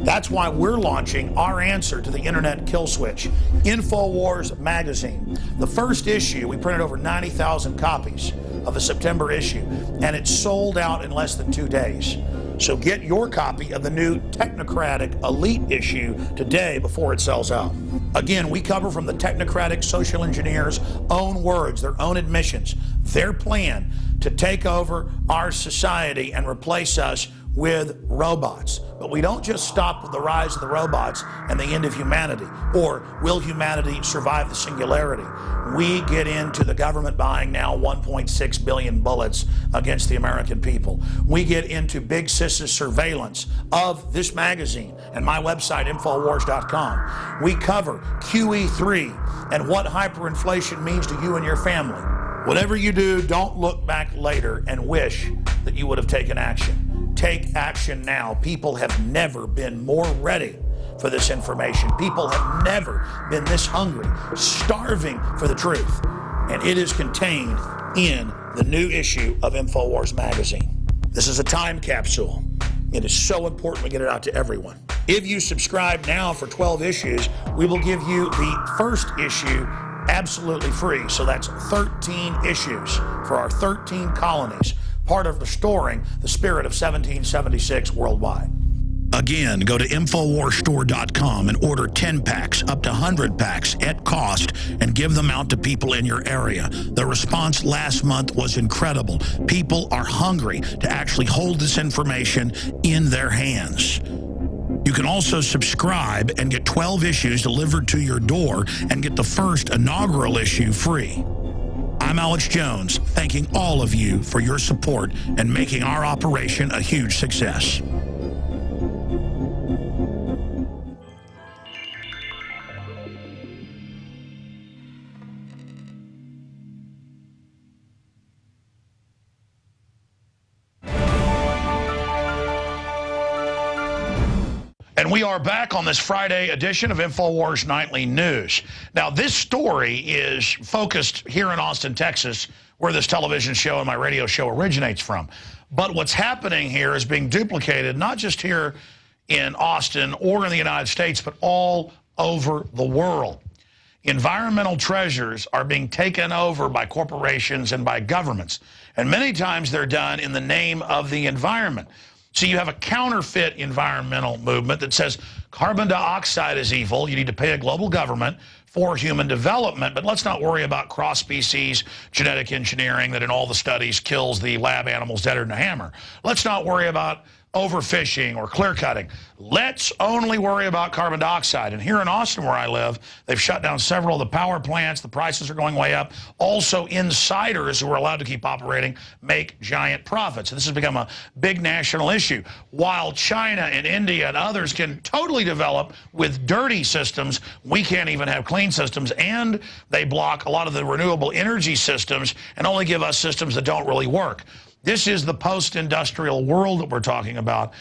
That's why we're launching our answer to the internet kill switch, InfoWars magazine. The first issue, we printed over 90,000 copies of the September issue, and it's sold out in less than 2 days. So get your copy of the new technocratic elite issue today before it sells out. Again, we cover from the technocratic social engineers' own words, their own admissions, their plan to take over our society and replace us with robots. But we don't just stop with the rise of the robots and the end of humanity, or will humanity survive the singularity? We get into the government buying now 1.6 billion bullets against the American people. We get into big sis's surveillance of this magazine and my website, infowars.com. We cover QE3 and what hyperinflation means to you and your family. Whatever you do, don't look back later and wish that you would have taken action. Take action now. People have never been more ready for this information. People have never been this hungry, starving for the truth. And it is contained in the new issue of InfoWars magazine. This is a time capsule. It is so important we get it out to everyone. If you subscribe now for 12 issues, we will give you the first issue absolutely free. So that's 13 issues for our 13 colonies, part of restoring the spirit of 1776 worldwide. Again, go to InfoWarsStore.com and order 10 packs, up to 100 packs at cost, and give them out to people in your area. The response last month was incredible. People are hungry to actually hold this information in their hands. You can also subscribe and get 12 issues delivered to your door and get the first inaugural issue free. I'm Alex Jones, thanking all of you for your support and making our operation a huge success. And we are back on this Friday edition of InfoWars Nightly News. Now, this story is focused here in Austin, Texas, where this television show and my radio show originates from. But what's happening here is being duplicated, not just here in Austin or in the United States, but all over the world. Environmental treasures are being taken over by corporations and by governments. And many times they're done in the name of the environment. So you have a counterfeit environmental movement that says carbon dioxide is evil. You need to pay a global government for human development. But let's not worry about cross-species genetic engineering that in all the studies kills the lab animals deader than a hammer. Let's not worry about overfishing or clear cutting. Let's only worry about carbon dioxide. And here in Austin, where I live, they've shut down several of the power plants. The prices are going way up. Also, insiders who are allowed to keep operating make giant profits. And this has become a big national issue. While China and India and others can totally develop with dirty systems, we can't even have clean systems. And they block a lot of the renewable energy systems and only give us systems that don't really work. This is the post-industrial world that we're talking about,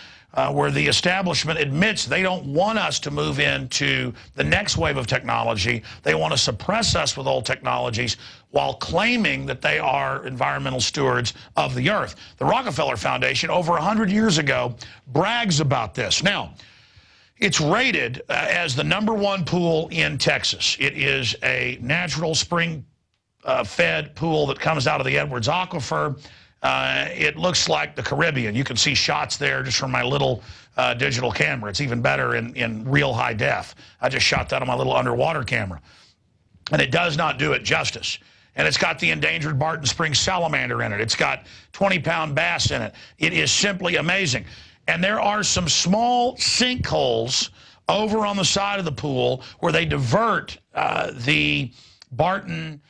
where the establishment admits they don't want us to move into the next wave of technology. They want to suppress us with old technologies while claiming that they are environmental stewards of the earth. The Rockefeller Foundation, over 100 years ago, brags about this. Now, it's rated as the #1 pool in Texas. It is a natural spring-fed pool that comes out of the Edwards Aquifer. It looks like the Caribbean. You can see shots there just from my little digital camera. It's even better in real high def. I just shot that on my little underwater camera. And it does not do it justice. And it's got the endangered Barton Springs salamander in it. It's got 20-pound bass in it. It is simply amazing. And there are some small sinkholes over on the side of the pool where they divert the Barton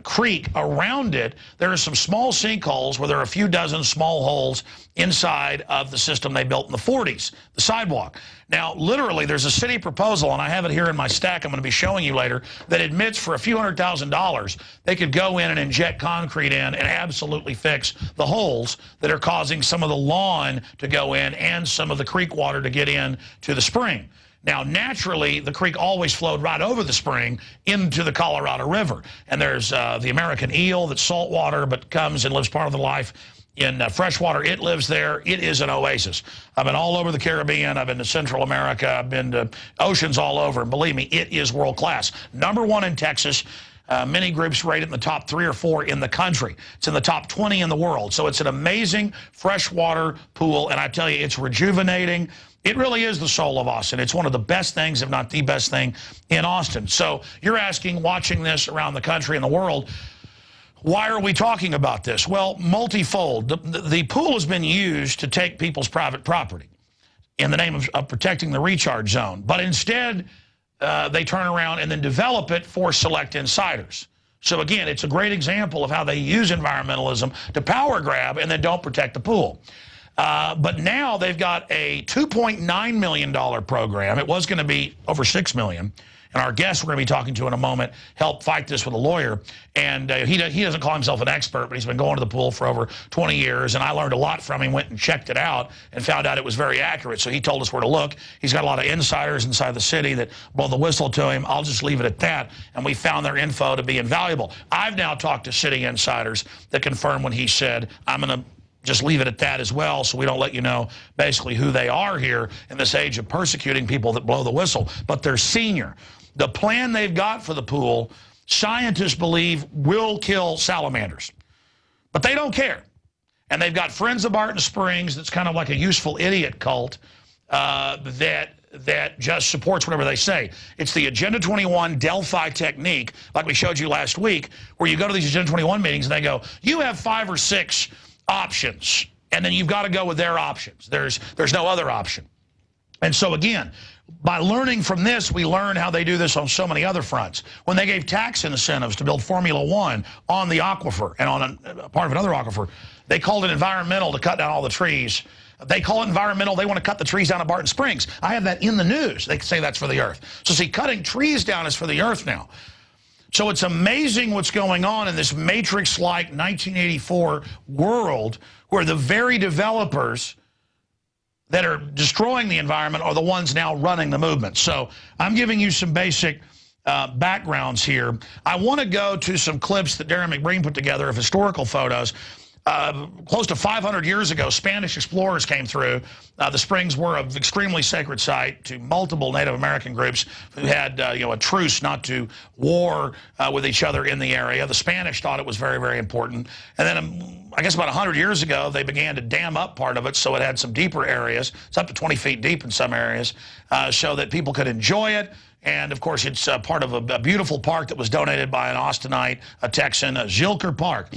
creek around it. There are some small sinkholes where there are a few dozen small holes inside of the system they built in the 40s, the sidewalk. Now, literally, there's a city proposal, and I have it here in my stack I'm going to be showing you later, that admits for a few $100,000 they could go in and inject concrete in and absolutely fix the holes that are causing some of the lawn to go in and some of the creek water to get in to the spring. Now, naturally, the creek always flowed right over the spring into the Colorado River. And there's the American eel that's saltwater but comes and lives part of the life in freshwater. It lives there. It is an oasis. I've been all over the Caribbean. I've been to Central America. I've been to oceans all over. And believe me, it is world class. #1 in Texas. Many groups rate it in the top 3 or 4 in the country. It's in the top 20 in the world. So it's an amazing freshwater pool. And I tell you, it's rejuvenating. It really is the soul of Austin. It's one of the best things, if not the best thing, in Austin. So you're asking, watching this around the country and the world, why are we talking about this? Well, multifold. The pool has been used to take people's private property in the name of protecting the recharge zone. But instead, they turn around and then develop it for select insiders. So again, it's a great example of how they use environmentalism to power grab and then don't protect the pool. But now they've got a $2.9 million program. It was going to be over $6 million. And our guest we're going to be talking to in a moment helped fight this with a lawyer. And he doesn't call himself an expert, but he's been going to the pool for over 20 years. And I learned a lot from him, went and checked it out, and found out it was very accurate. So he told us where to look. He's got a lot of insiders inside the city that blow the whistle to him. I'll just leave it at that. And we found their info to be invaluable. I've now talked to city insiders that confirm when he said, I'm going to just leave it at that as well, so we don't let you know basically who they are here in this age of persecuting people that blow the whistle. But they're senior. The plan they've got for the pool, scientists believe, will kill salamanders. But they don't care. And they've got Friends of Barton Springs that's kind of like a useful idiot cult that just supports whatever they say. It's the Agenda 21 Delphi technique, like we showed you last week, where you go to these Agenda 21 meetings and they go, you have 5 or 6 options, and then you've got to go with their options. There's no other option. And so again, by learning from this, we learn how they do this on so many other fronts. When they gave tax incentives to build Formula One on the aquifer and on a part of another aquifer, they called it environmental to cut down all the trees. They call it environmental. They want to cut the trees down at Barton Springs. I have that in the news. They say that's for the earth. So see, cutting trees down is for the earth now. So it's amazing what's going on in this Matrix-like 1984 world where the very developers that are destroying the environment are the ones now running the movement. So I'm giving you some basic backgrounds here. I want to go to some clips that Darren McBreen put together of historical photos. Close to 500 years ago, Spanish explorers came through. The springs were an extremely sacred site to multiple Native American groups who had a truce not to war with each other in the area. The Spanish thought it was very, very important. And then I guess about 100 years ago, they began to dam up part of it so it had some deeper areas. It's up to 20 feet deep in some areas, so that people could enjoy it. And, of course, it's part of a beautiful park that was donated by an Austinite, a Texan, Zilker Park.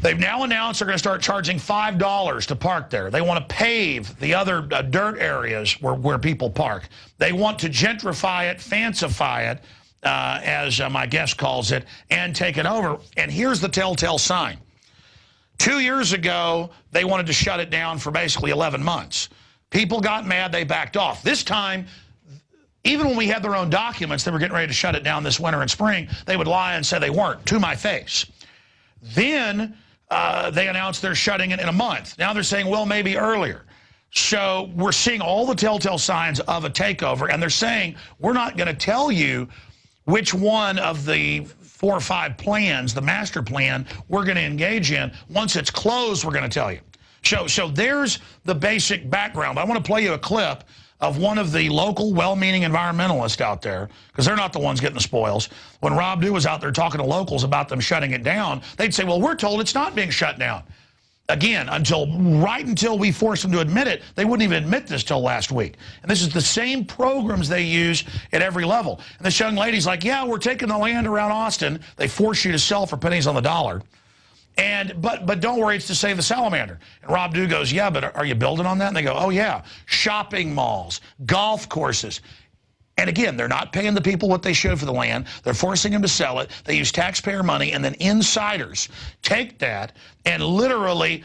They've now announced they're going to start charging $5 to park there. They want to pave the other dirt areas where people park. They want to gentrify it, fancify it, as my guest calls it, and take it over. And here's the telltale sign. 2 years ago, they wanted to shut it down for basically 11 months. People got mad. They backed off. This time, even when we had their own documents, they were getting ready to shut it down this winter and spring, they would lie and say they weren't, to my face. Then they announced they're shutting it in a month. Now they're saying, well, maybe earlier. So we're seeing all the telltale signs of a takeover, and they're saying, we're not going to tell you which one of the 4 or 5 plans, the master plan, we're going to engage in. Once it's closed, we're going to tell you. So there's the basic background. I want to play you a clip of one of the local well-meaning environmentalists out there, because they're not the ones getting the spoils. When Rob Dew was out there talking to locals about them shutting it down, they'd say, well, we're told it's not being shut down. Again, right until we forced them to admit it, they wouldn't even admit this till last week. And this is the same programs they use at every level. And this young lady's like, yeah, we're taking the land around Austin. They force you to sell for pennies on the dollar. But don't worry, it's to save the salamander. And Rob Dew goes, yeah, but are you building on that? And they go, oh, yeah, shopping malls, golf courses. And again, they're not paying the people what they should for the land. They're forcing them to sell it. They use taxpayer money, and then insiders take that and literally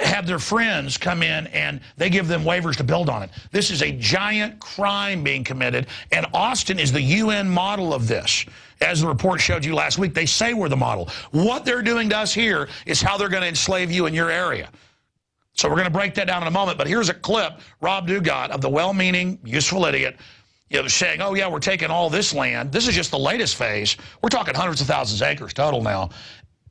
have their friends come in and they give them waivers to build on it. This is a giant crime being committed, and Austin is the UN model of this. As the report showed you last week, they say we're the model. What they're doing to us here is how they're going to enslave you in your area. So we're going to break that down in a moment, but here's a clip Rob Dew got of the well-meaning, useful idiot, you know, saying, oh, yeah, we're taking all this land. This is just the latest phase. We're talking hundreds of thousands of acres total now.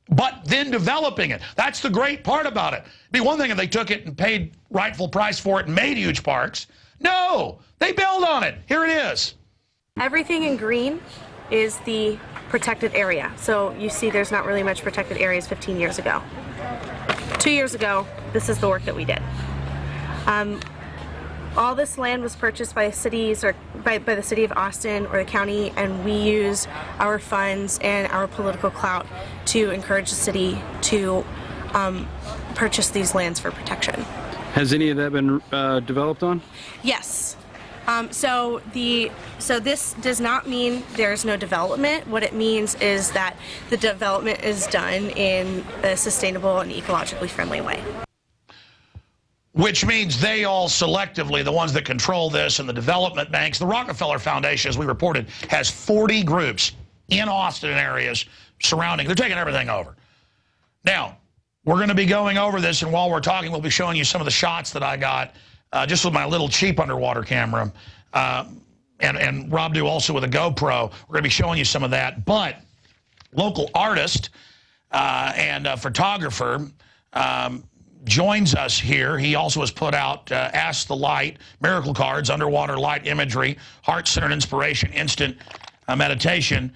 But then developing it. That's the great part about it. It'd be one thing if they took it and paid rightful price for it and made huge parks. No, they build on it. Here it is. Everything in green is the protected area. So you see there's not really much protected areas 15 years ago. 2 years ago, this is the work that we did. All this land was purchased by cities or by the city of Austin or the county, and we use our funds and our political clout to encourage the city to purchase these lands for protection. Has any of that been developed on? Yes. So this does not mean there's no development. What it means is that the development is done in a sustainable and ecologically friendly way. Which means they all selectively, the ones that control this and the development banks, the Rockefeller Foundation, as we reported, has 40 groups in Austin and areas surrounding. They're taking everything over. Now, we're going to be going over this, and while we're talking, we'll be showing you some of the shots that I got just with my little cheap underwater camera. And Rob Dew also with a GoPro. We're going to be showing you some of that. But local artist and photographer joins us here. He also has put out Ask the Light, miracle cards, underwater light imagery, heart-centered inspiration, instant meditation.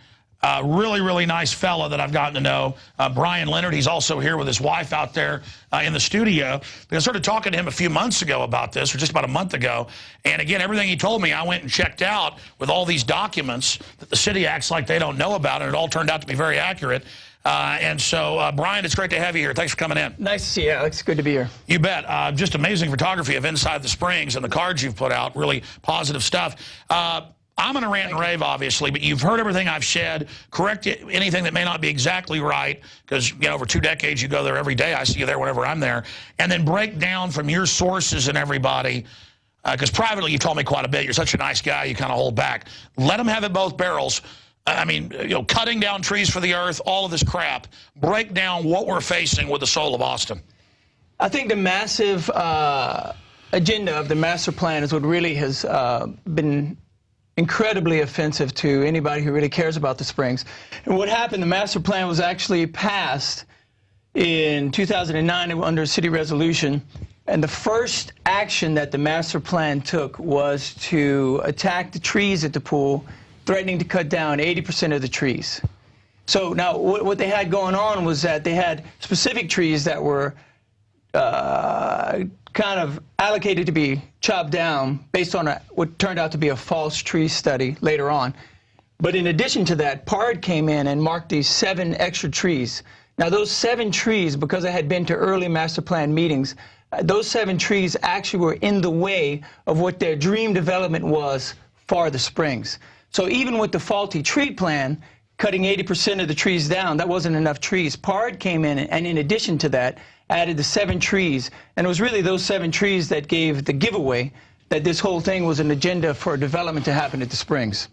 Really, really nice fella that I've gotten to know, Brian Leonard. He's also here with his wife out there in the studio. I started talking to him a few months ago about this, or just about a month ago. And again, everything he told me, I went and checked out with all these documents that the city acts like they don't know about, and it all turned out to be very accurate. And so, Brian, it's great to have you here. Thanks for coming in. Nice to see you, Alex. Good to be here. You bet. Just amazing photography of Inside the Springs and the cards you've put out. Really positive stuff. I'm going to rant and rave, obviously, but you've heard everything I've said. Correct anything that may not be exactly right, because, you know, over 2 decades, you go there every day. I see you there whenever I'm there. And then break down from your sources and everybody, because privately you told me quite a bit. You're such a nice guy, you kind of hold back. Let them have it both barrels. I mean, you know, cutting down trees for the earth, all of this crap. Break down what we're facing with the soul of Austin. I think the massive agenda of the master plan is what really has been incredibly offensive to anybody who really cares about the Springs. And what happened, the master plan was actually passed in 2009 under city resolution. And the first action that the master plan took was to attack the trees at the pool, threatening to cut down 80% of the trees. So now what they had going on was that they had specific trees that were kind of allocated to be chopped down based on what turned out to be a false tree study later on. But in addition to that, PARD came in and marked these 7 extra trees. Now those 7 trees, because I had been to early master plan meetings, those 7 trees actually were in the way of what their dream development was for the Springs. So even with the faulty tree plan, cutting 80% of the trees down, that wasn't enough trees. PARD came in and in addition to that, added the 7 trees. And it was really those 7 trees that gave the giveaway that this whole thing was an agenda for development to happen at the Springs.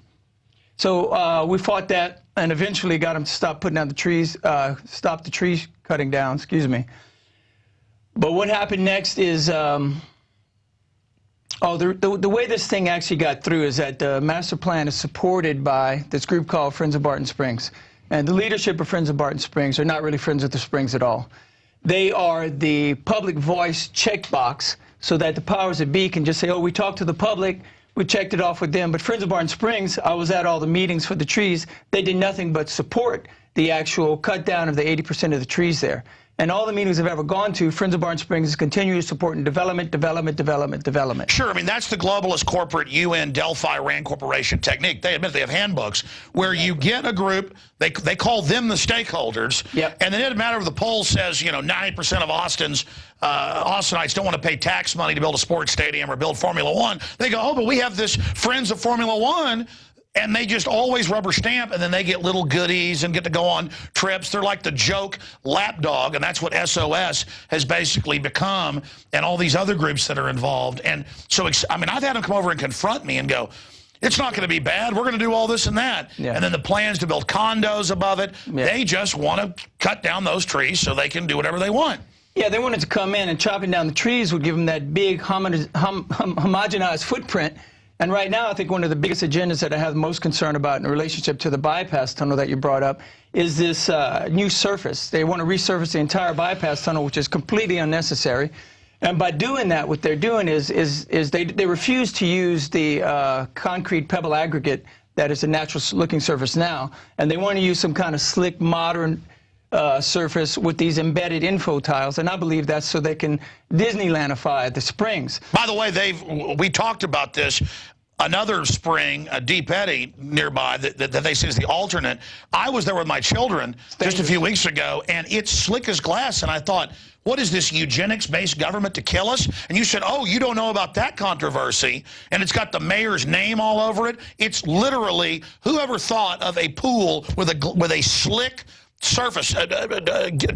So we fought that and eventually got them to stop putting down the trees, stop the tree cutting down, excuse me. But what happened next is, the way this thing actually got through is that the master plan is supported by this group called Friends of Barton Springs. And the leadership of Friends of Barton Springs are not really friends of the Springs at all. They are the public voice checkbox so that the powers that be can just say, oh, we talked to the public, we checked it off with them. But Friends of Barton Springs, I was at all the meetings for the trees. They did nothing but support the actual cut down of the 80% of the trees there. And all the meetings I've ever gone to, Friends of Barton Springs is continually supporting development, development, development, development. Sure, I mean, that's the globalist corporate UN Delphi Rand Corporation technique. They admit they have handbooks where you get a group, they call them the stakeholders, and then it doesn't matter if the poll says, you know, 90% of Austinites don't want to pay tax money to build a sports stadium or build Formula One. They go, oh, but we have this Friends of Formula One, and they just always rubber stamp, and then they get little goodies and get to go on trips. They're like the joke lapdog, and that's what SOS has basically become, and all these other groups that are involved. And so, I mean, I've had them come over and confront me and go, it's not going to be bad. We're going to do all this and that. And then the plans to build condos above it, they just want to cut down those trees so they can do whatever they want. Yeah, they wanted to come in, and chopping down the trees would give them that big homogenized footprint. And right now, I think one of the biggest agendas that I have the most concern about in relationship to the bypass tunnel that you brought up is this new surface. They want to resurface the entire bypass tunnel, which is completely unnecessary. And by doing that, what they're doing is they refuse to use the concrete pebble aggregate that is a natural-looking surface now, and they want to use some kind of slick, modern surface with these embedded info tiles, and I believe that's so they can Disneylandify the springs. By the way, we talked about this. Another spring, Deep Eddy nearby, that they say is the alternate. I was there with my children just a few weeks ago, and it's slick as glass, and I thought, what is this eugenics-based government to kill us? And you said, oh, you don't know about that controversy, and it's got the mayor's name all over it. It's literally, whoever thought of a pool with a slick surface?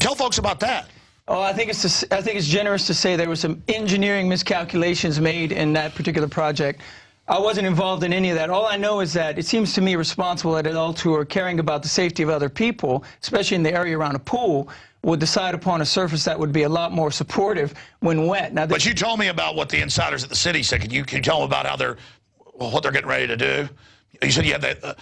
Tell folks about that. Oh, I think it's generous to say there were some engineering miscalculations made in that particular project. I wasn't involved in any of that. All I know is that it seems to me responsible adults who are caring about the safety of other people, especially in the area around a pool, would decide upon a surface that would be a lot more supportive when wet. Now, but you told me about what the insiders at the city said. Can you tell them about how what they're getting ready to do? You said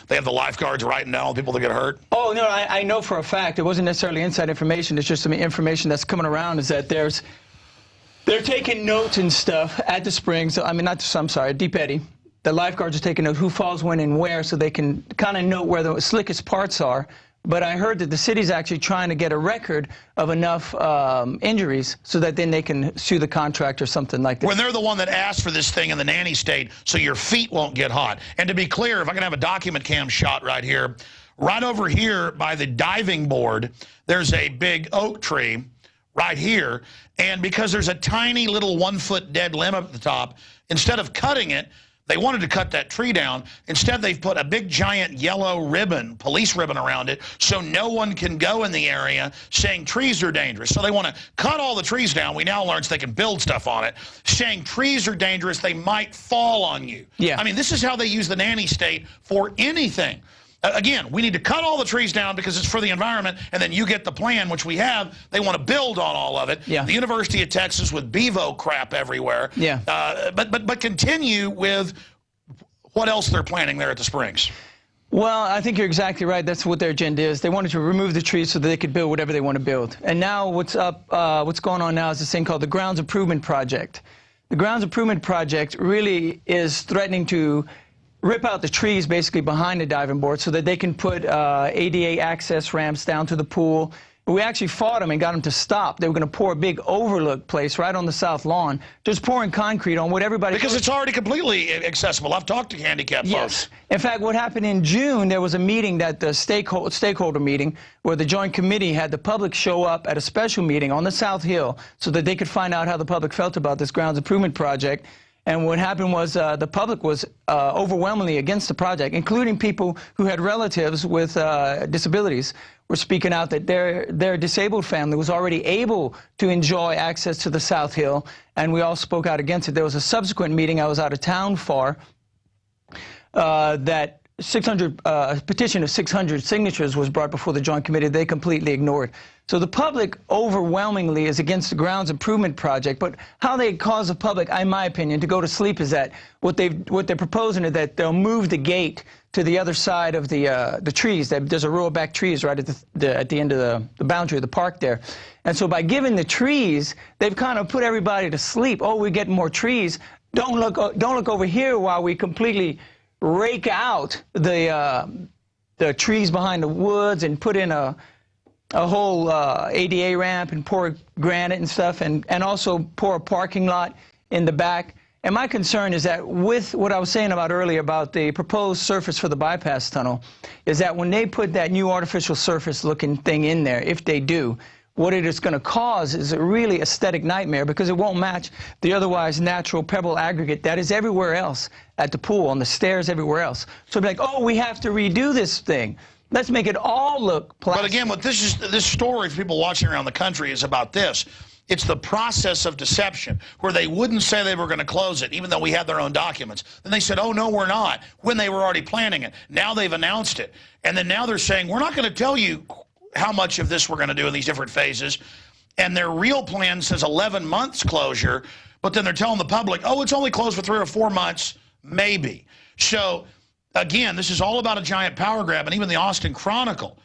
they have the lifeguards writing down all the people that get hurt? Oh, no, I know for a fact. It wasn't necessarily inside information. It's just some information that's coming around is that they're taking notes and stuff at the springs. I mean, I'm sorry, Deep Eddy. The lifeguards are taking notes who falls when and where so they can kind of note where the slickest parts are. But I heard that the city's actually trying to get a record of enough injuries so that then they can sue the contractor or something like that. When they're the one that asked for this thing in the nanny state so your feet won't get hot. And to be clear, if I can have a document cam shot right here, right over here by the diving board, there's a big oak tree right here. And because there's a tiny little 1-foot dead limb up at the top, instead of cutting it, they wanted to cut that tree down. Instead, they've put a big, giant yellow ribbon, police ribbon around it, so no one can go in the area saying trees are dangerous. So they want to cut all the trees down. We now learn so they can build stuff on it, saying trees are dangerous, they might fall on you. Yeah. I mean, this is how they use the nanny state for anything. Again, we need to cut all the trees down because it's for the environment, and then you get the plan, which we have. They want to build on all of it. Yeah. The University of Texas with Bevo crap everywhere. Yeah. But continue with what else they're planning there at the Springs. Well, I think you're exactly right. That's what their agenda is. They wanted to remove the trees so that they could build whatever they want to build. And now what's going on now is this thing called the Grounds Improvement Project. The Grounds Improvement Project really is threatening to rip out the trees basically behind the diving board so that they can put ADA access ramps down to the pool. We actually fought them and got them to stop. They were going to pour a big overlook place right on the south lawn, just pouring concrete on what everybody... Because it's already completely accessible. I've talked to handicapped folks. In fact, what happened in June, there was a meeting, the stakeholder meeting, where the Joint Committee had the public show up at a special meeting on the South Hill so that they could find out how the public felt about this Grounds Improvement Project. And what happened was the public was overwhelmingly against the project, including people who had relatives with disabilities were speaking out that their disabled family was already able to enjoy access to the South Hill, and we all spoke out against it. There was a subsequent meeting I was out of town for that a petition of 600 signatures was brought before the Joint Committee. They completely ignored. So the public overwhelmingly is against the grounds improvement project. But how they cause the public, in my opinion, to go to sleep is that what they're proposing is that they'll move the gate to the other side of the trees. There's a row of back trees right at the end of the boundary of the park there. And so by giving the trees, they've kind of put everybody to sleep. Oh, we're getting more trees. Don't look over here while we completely rake out the trees behind the woods and put in a whole ADA ramp and pour granite and stuff, and also pour a parking lot in the back. And my concern is that with what I was saying about earlier about the proposed surface for the bypass tunnel, is that when they put that new artificial surface looking thing in there, if they do, what it is going to cause is a really aesthetic nightmare, because it won't match the otherwise natural pebble aggregate that is everywhere else at the pool, on the stairs, everywhere else. So it'll be like, oh, we have to redo this thing. Let's make it all look plastic. But again, what this story for people watching around the country is about this. It's the process of deception, where they wouldn't say they were going to close it, even though we had their own documents. Then they said, oh, no, we're not, when they were already planning it. Now they've announced it. And then now they're saying, we're not going to tell you how much of this we're going to do in these different phases. And their real plan says 11 months closure, but then they're telling the public, oh, it's only closed for 3 or 4 months, maybe. So, again, this is all about a giant power grab, and even the Austin Chronicle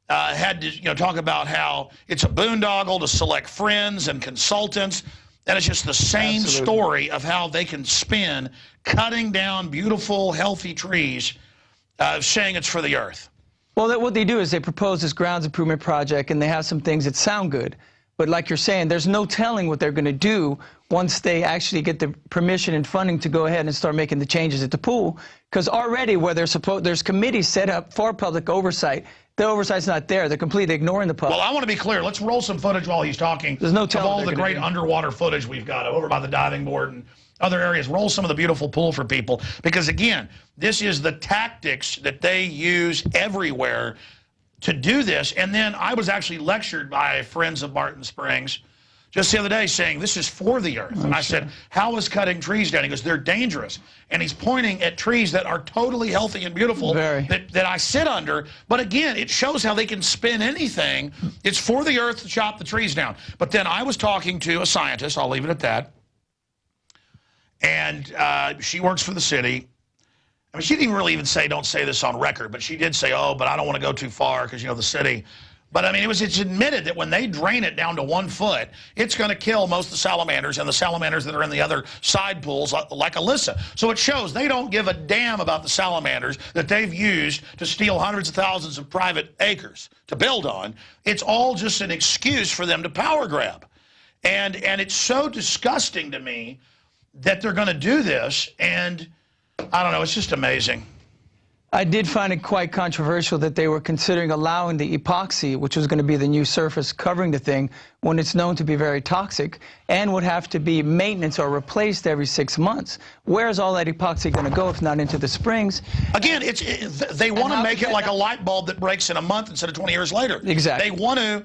had to talk about how it's a boondoggle to select friends and consultants, and it's just the same story of how they can spin cutting down beautiful, healthy trees, saying it's for the earth. Well, what they do is they propose this grounds improvement project, and they have some things that sound good. But like you're saying, there's no telling what they're going to do once they actually get the permission and funding to go ahead and start making the changes at the pool. Because already where there's committees set up for public oversight, the oversight's not there. They're completely ignoring the public. Well, I want to be clear. Let's roll some footage while he's talking. There's no of telling all the great underwater footage we've got over by the diving board and other areas. Roll some of the beautiful pool for people. Because, again, this is the tactics that they use everywhere to do this. And then I was actually lectured by friends of Barton Springs just the other day saying, this is for the earth. And I said, how is cutting trees down? He goes, they're dangerous. And he's pointing at trees that are totally healthy and beautiful that I sit under. But again, it shows how they can spin anything. It's for the earth to chop the trees down. But then I was talking to a scientist, I'll leave it at that, and she works for the city. I mean, she didn't really even say, don't say this on record, but she did say, oh, but I don't want to go too far because, the city. But, I mean, it's admitted that when they drain it down to 1 foot, it's going to kill most of the salamanders and the salamanders that are in the other side pools, like Alyssa. So it shows they don't give a damn about the salamanders that they've used to steal hundreds of thousands of private acres to build on. It's all just an excuse for them to power grab. And it's so disgusting to me that they're going to do this, and I don't know, it's just amazing. I did find it quite controversial that they were considering allowing the epoxy, which was going to be the new surface covering the thing, when it's known to be very toxic and would have to be maintenance or replaced every 6 months. Where's all that epoxy going to go if not into the springs? Again, they want to make it like a light bulb that breaks in a month instead of 20 years later. Exactly. They want to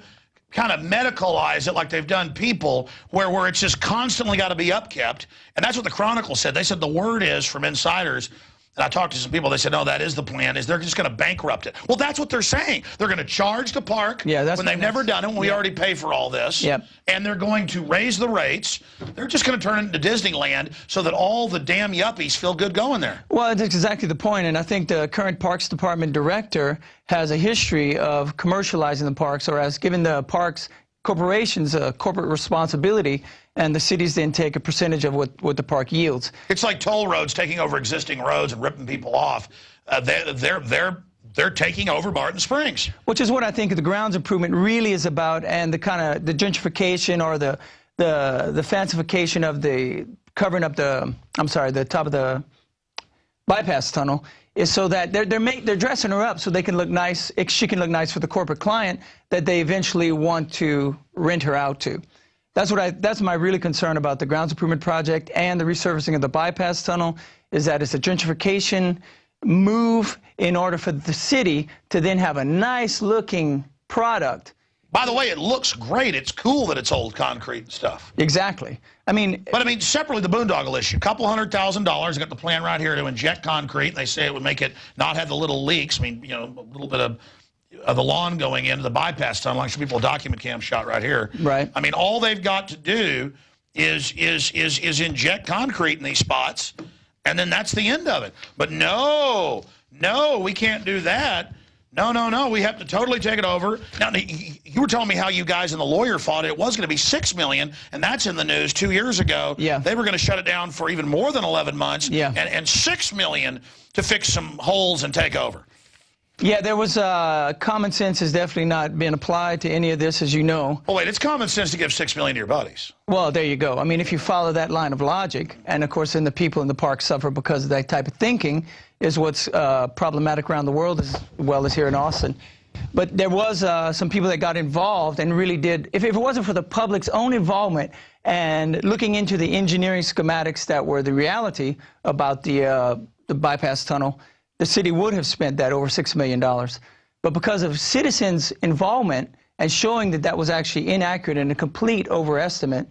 kind of medicalize it like they've done people, where it's just constantly got to be upkept. And that's what the Chronicle said. They said the word is from insiders. And I talked to some people, they said, no, that is the plan, is they're just going to bankrupt it. Well, that's what they're saying. They're going to charge the park when they've never done it, when we already pay for all this. And they're going to raise the rates. They're just going to turn it into Disneyland so that all the damn yuppies feel good going there. Well, that's exactly the point. And I think the current Parks Department director has a history of commercializing the parks, or has given the parks corporations a corporate responsibility, and the cities then take a percentage of what the park yields. It's like toll roads taking over existing roads and ripping people off. They're taking over Barton Springs. Which is what I think the grounds improvement really is about, and the kind of the gentrification or the fancification of the covering up the top of the bypass tunnel is so that they're dressing her up so they can look nice. She can look nice for the corporate client that they eventually want to rent her out to. That's my really concern about the grounds improvement project and the resurfacing of the bypass tunnel, is that it's a gentrification move in order for the city to then have a nice looking product By the way, it looks great. It's cool that it's old concrete and stuff. Exactly. I mean, but I mean, separately, the boondoggle issue. $200,000. I got the plan right here to inject concrete. And they say it would make it not have the little leaks. I mean, you know, a little bit of the lawn going into the bypass tunnel. I'm sure people document cam shot right here. Right. I mean, all they've got to do is inject concrete in these spots, and then that's the end of it. But no, we can't do that. No, we have to totally take it over. Now, you were telling me how you guys and the lawyer fought it. It was going to be $6 million, and that's in the news 2 years ago. Yeah. They were going to shut it down for even more than 11 months. Yeah. And $6 million to fix some holes and take over. Yeah, there was common sense has definitely not been applied to any of this, as you know. Oh, wait, it's common sense to give $6 million to your buddies. Well, there you go. I mean, if you follow that line of logic, and of course then the people in the park suffer because of that type of thinking, is what's problematic around the world as well as here in Austin. But there was some people that got involved and really did, if it wasn't for the public's own involvement and looking into the engineering schematics that were the reality about the bypass tunnel, the city would have spent that over $6 million. But because of citizens' involvement and showing that that was actually inaccurate and a complete overestimate,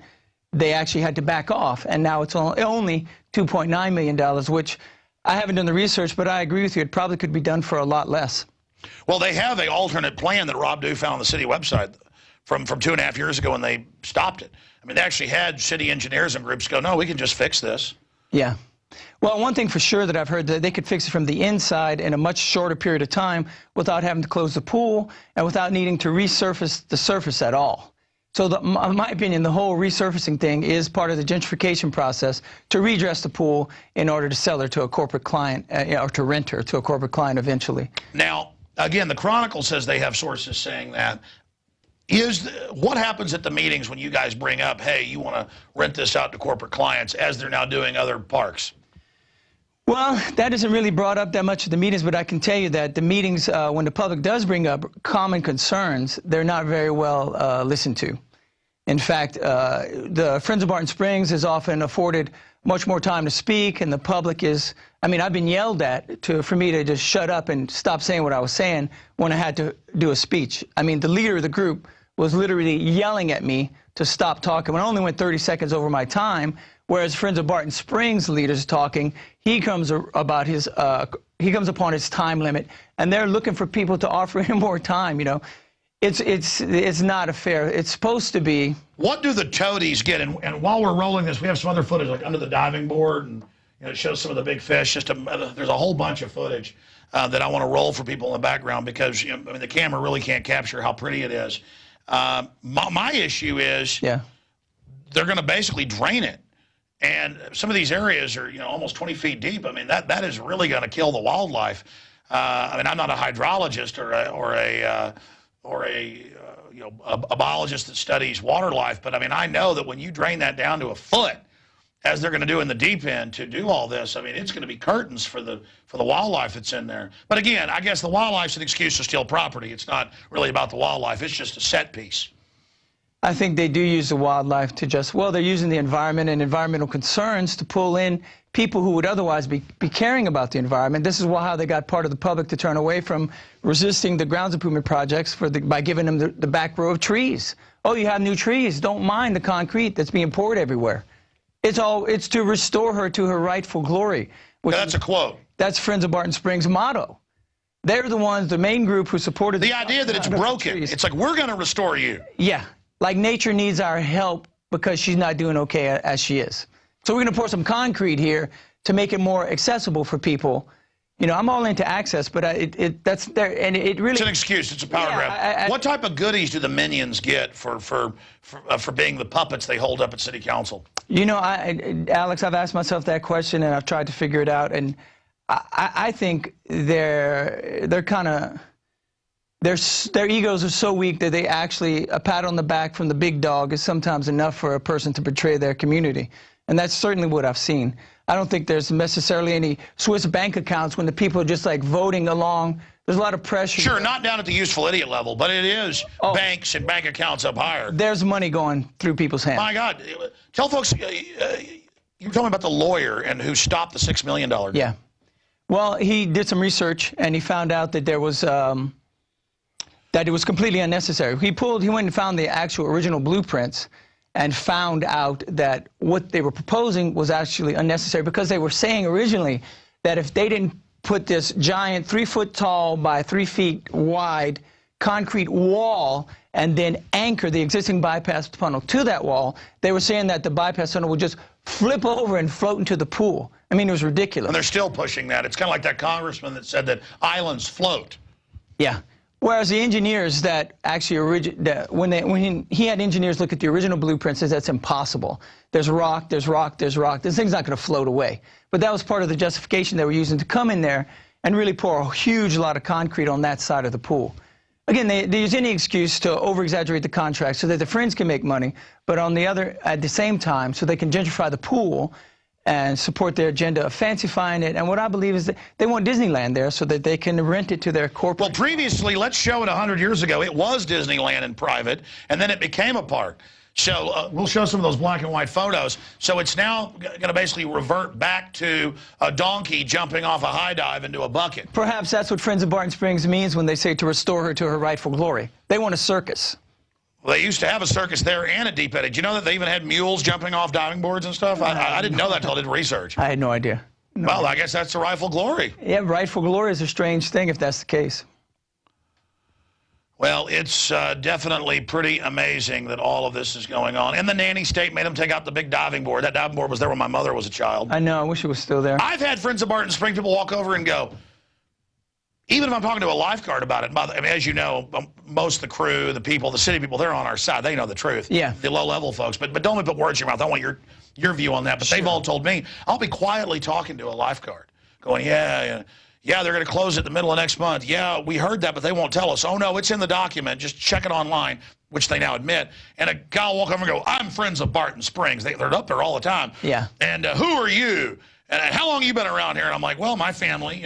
they actually had to back off. And now it's only $2.9 million, which I haven't done the research, but I agree with you. It probably could be done for a lot less. Well, they have an alternate plan that Rob Dew found on the city website from 2.5 years ago when they stopped it. I mean, they actually had city engineers and groups go, no, we can just fix this. Yeah. Well, one thing for sure that I've heard, that they could fix it from the inside in a much shorter period of time without having to close the pool and without needing to resurface the surface at all. So in my opinion, the whole resurfacing thing is part of the gentrification process to redress the pool in order to sell her to a corporate client or to rent her to a corporate client eventually. Now, again, the Chronicle says they have sources saying that. What happens at the meetings when you guys bring up, hey, you want to rent this out to corporate clients, as they're now doing other parks? Well, that isn't really brought up that much at the meetings, but I can tell you that the meetings, when the public does bring up common concerns, they're not very well listened to. In fact, the Friends of Barton Springs is often afforded much more time to speak, and the public is, I mean, I've been yelled at for me to just shut up and stop saying what I was saying when I had to do a speech. I mean, the leader of the group was literally yelling at me to stop talking when I only went 30 seconds over my time, whereas Friends of Barton Springs leaders talking, he comes upon his time limit, and they're looking for people to offer him more time, you know. It's not a fair, it's supposed to be. What do the toadies get? And while we're rolling this, we have some other footage, like under the diving board, and you know, it shows some of the big fish. There's a whole bunch of footage that I want to roll for people in the background because, you know, I mean, the camera really can't capture how pretty it is. My issue is they're going to basically drain it. And some of these areas are, you know, almost 20 feet deep. I mean, that is really going to kill the wildlife. I mean, I'm not a hydrologist or a biologist that studies water life, but I mean, I know that when you drain that down to a foot, as they're going to do in the deep end to do all this, I mean, it's going to be curtains for the wildlife that's in there. But again, I guess the wildlife's an excuse to steal property. It's not really about the wildlife. It's just a set piece. I think they do use the wildlife to just, well, they're using the environment and environmental concerns to pull in people who would otherwise be caring about the environment. This is how they got part of the public to turn away from resisting the grounds improvement projects by giving them the back row of trees. Oh, you have new trees. Don't mind the concrete that's being poured everywhere. It's to restore her to her rightful glory. That's a quote. That's Friends of Barton Springs' motto. They're the ones, the main group who supported the idea that it's broken. It's like, we're going to restore you. Yeah. Like nature needs our help because she's not doing okay as she is. So we're going to pour some concrete here to make it more accessible for people. You know, I'm all into access, but that's there, and it really. It's an excuse. It's a power grab. What type of goodies do the minions get for being the puppets they hold up at City Council? You know, Alex, I've asked myself that question, and I've tried to figure it out, and I think they're kind of. Their egos are so weak that they actually, a pat on the back from the big dog is sometimes enough for a person to betray their community. And that's certainly what I've seen. I don't think there's necessarily any Swiss bank accounts when the people are just like voting along. There's a lot of pressure. Sure, not down at the useful idiot level, but it is banks and bank accounts up higher. There's money going through people's hands. My God. Tell folks, you're talking about the lawyer and who stopped the $6 million deal. Yeah. Well, he did some research, and he found out that there was... that it was completely unnecessary. He went and found the actual original blueprints and found out that what they were proposing was actually unnecessary, because they were saying originally that if they didn't put this giant 3-foot tall by 3 feet wide concrete wall and then anchor the existing bypass tunnel to that wall, they were saying that the bypass tunnel would just flip over and float into the pool. I mean, it was ridiculous. And they're still pushing that. It's kind of like that congressman that said that islands float. Yeah. Whereas the engineers that actually when he had engineers look at the original blueprints, says that's impossible. There's rock, there's rock, there's rock. This thing's not going to float away. But that was part of the justification they were using to come in there and really pour a huge lot of concrete on that side of the pool. Again, they use any excuse to over-exaggerate the contract so that the Friends can make money, but at the same time, so they can gentrify the pool and support their agenda of fancifying it. And what I believe is that they want Disneyland there so that they can rent it to their corporate... Well, previously, let's show it 100 years ago, it was Disneyland in private, and then it became a park. So we'll show some of those black and white photos. So it's now going to basically revert back to a donkey jumping off a high dive into a bucket. Perhaps that's what Friends of Barton Springs means when they say to restore her to her rightful glory. They want a circus. Well, they used to have a circus there and a deep end. Did you know that they even had mules jumping off diving boards and stuff? I didn't know that until I did research. I had no idea. Well, I guess that's the rightful glory. Yeah, rightful glory is a strange thing if that's the case. Well, it's definitely pretty amazing that all of this is going on. And the nanny state made them take out the big diving board. That diving board was there when my mother was a child. I know. I wish it was still there. I've had Friends of Barton Springs people walk over and go, even if I'm talking to a lifeguard about it, I mean, as you know, most of the crew, the people, the city people, they're on our side. They know the truth. Yeah. The low-level folks. But don't let me put words in your mouth. I want your view on that. But They've all told me. I'll be quietly talking to a lifeguard, going, yeah, they're going to close it the middle of next month. Yeah, we heard that, but they won't tell us. Oh, no, it's in the document. Just check it online, which they now admit. And a guy will walk over and go, I'm Friends of Barton Springs. They're up there all the time. Yeah. And who are you? And how long have you been around here? And I'm like, well, my family,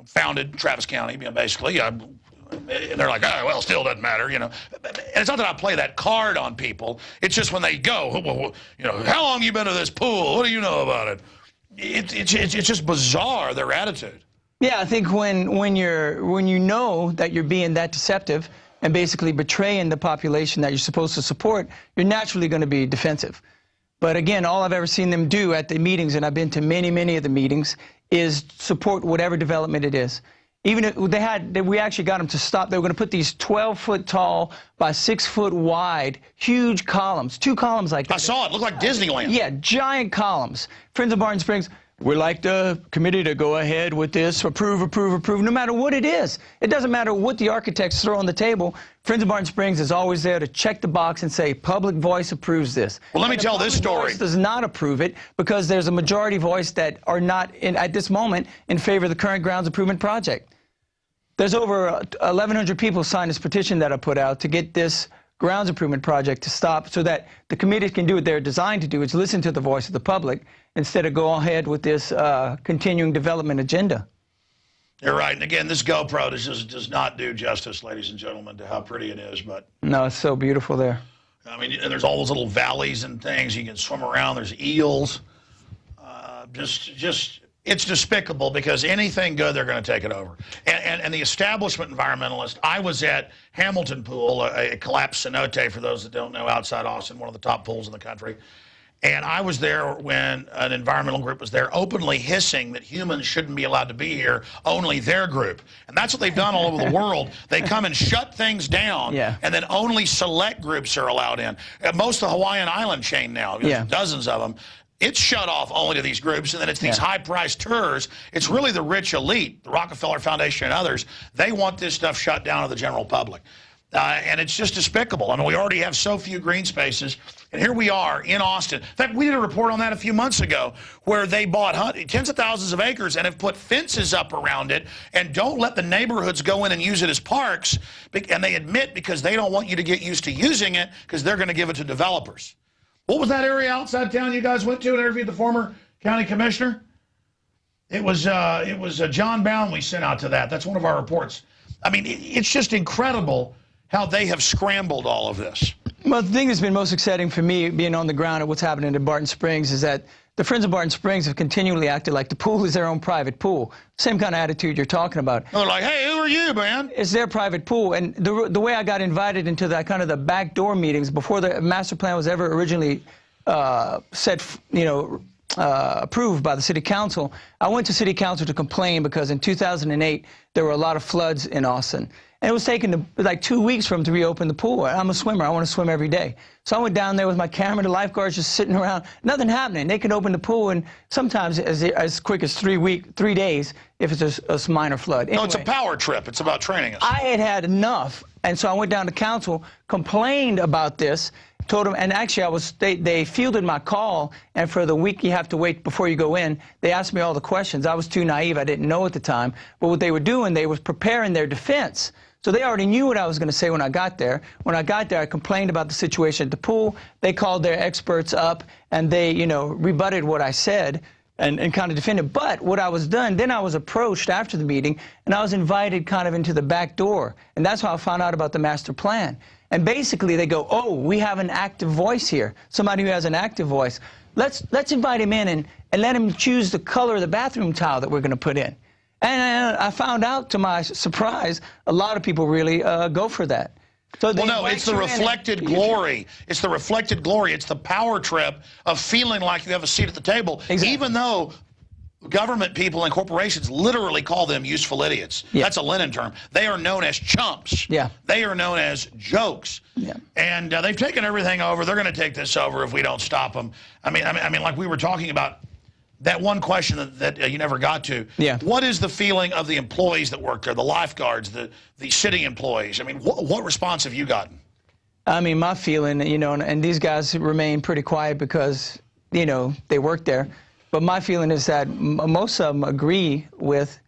founded Travis County, basically. And they're like, oh, well, still doesn't matter, And it's not that I play that card on people. It's just when they go, how long have you been to this pool? What do you know about it? It's just bizarre, their attitude. Yeah, I think when you know that you're being that deceptive and basically betraying the population that you're supposed to support, you're naturally going to be defensive. But again, all I've ever seen them do at the meetings, and I've been to many, many of the meetings, is support whatever development it is. Even if we actually got them to stop. They were going to put these 12-foot tall by 6-foot wide, huge columns, 2 columns like that. I saw it. It looked like Disneyland. Yeah, giant columns. Friends of Barton Springs, we'd like the committee to go ahead with this, approve, no matter what it is. It doesn't matter what the architects throw on the table. Friends of Barton Springs is always there to check the box and say, public voice approves this. Well, let me tell this story. Voice does not approve it because there's a majority voice that are not, at this moment, in favor of the current grounds improvement project. There's over 1,100 people signed this petition that I put out to get this grounds improvement project to stop so that the committees can do what they're designed to do, is listen to the voice of the public instead of go ahead with this continuing development agenda. You're right. And again, this GoPro does not do justice, ladies and gentlemen, to how pretty it is. But no, it's so beautiful there. I mean, and there's all those little valleys and things. You can swim around. There's eels. It's despicable because anything good, they're going to take it over. And the establishment environmentalist, I was at Hamilton Pool, a collapsed cenote, for those that don't know, outside Austin, one of the top pools in the country. And I was there when an environmental group was there openly hissing that humans shouldn't be allowed to be here, only their group. And that's what they've done all over the world. They come and shut things down, and then only select groups are allowed in. Most of the Hawaiian Island chain now, dozens of them, it's shut off only to these groups, and then it's these high-priced tours. It's really the rich elite, the Rockefeller Foundation and others. They want this stuff shut down to the general public. And it's just despicable. I mean, we already have so few green spaces, and here we are in Austin. In fact, we did a report on that a few months ago where they bought tens of thousands of acres and have put fences up around it and don't let the neighborhoods go in and use it as parks, and they admit because they don't want you to get used to using it because they're going to give it to developers. What was that area outside town you guys went to and interviewed the former county commissioner? It was John Bound we sent out to that. That's one of our reports. I mean, it's just incredible how they have scrambled all of this. Well, the thing that's been most exciting for me, being on the ground at what's happening in Barton Springs, is that the Friends of Barton Springs have continually acted like the pool is their own private pool. Same kind of attitude you're talking about. They're like, hey, who are you, man? It's their private pool. And the way I got invited into that kind of the backdoor meetings before the master plan was ever originally approved by the city council, I went to city council to complain because in 2008 there were a lot of floods in Austin. And it was taking like 2 weeks for them to reopen the pool. I'm a swimmer. I want to swim every day. So I went down there with my camera, the lifeguards just sitting around, nothing happening. They can open the pool and sometimes as quick as 3 days if it's a minor flood. Anyway, no, it's a power trip. It's about training us. I had had enough. And so I went down to council, complained about this, told them, and actually they fielded my call, and for the week you have to wait before you go in, they asked me all the questions. I was too naive. I didn't know at the time. But what they were doing, they was preparing their defense. So they already knew what I was going to say when I got there. When I got there, I complained about the situation at the pool. They called their experts up, and they, rebutted what I said and kind of defended. But what I was done, then I was approached after the meeting, and I was invited kind of into the back door. And that's how I found out about the master plan. And basically they go, oh, we have an active voice here, somebody who has an active voice. Let's invite him in and let him choose the color of the bathroom tile that we're going to put in. And I found out, to my surprise, a lot of people really go for that. So well, no, it's the reflected glory. It's the reflected glory. It's the power trip of feeling like you have a seat at the table, even though government people and corporations literally call them useful idiots. Yeah. That's a Lenin term. They are known as chumps. Yeah. They are known as jokes. Yeah. And they've taken everything over. They're going to take this over if we don't stop them. I mean, like we were talking about, that one question that you never got to. Yeah. What is the feeling of the employees that work there, the lifeguards, the city employees? I mean, what response have you gotten? I mean, my feeling, and these guys remain pretty quiet because, they work there. But my feeling is that most of them agree with,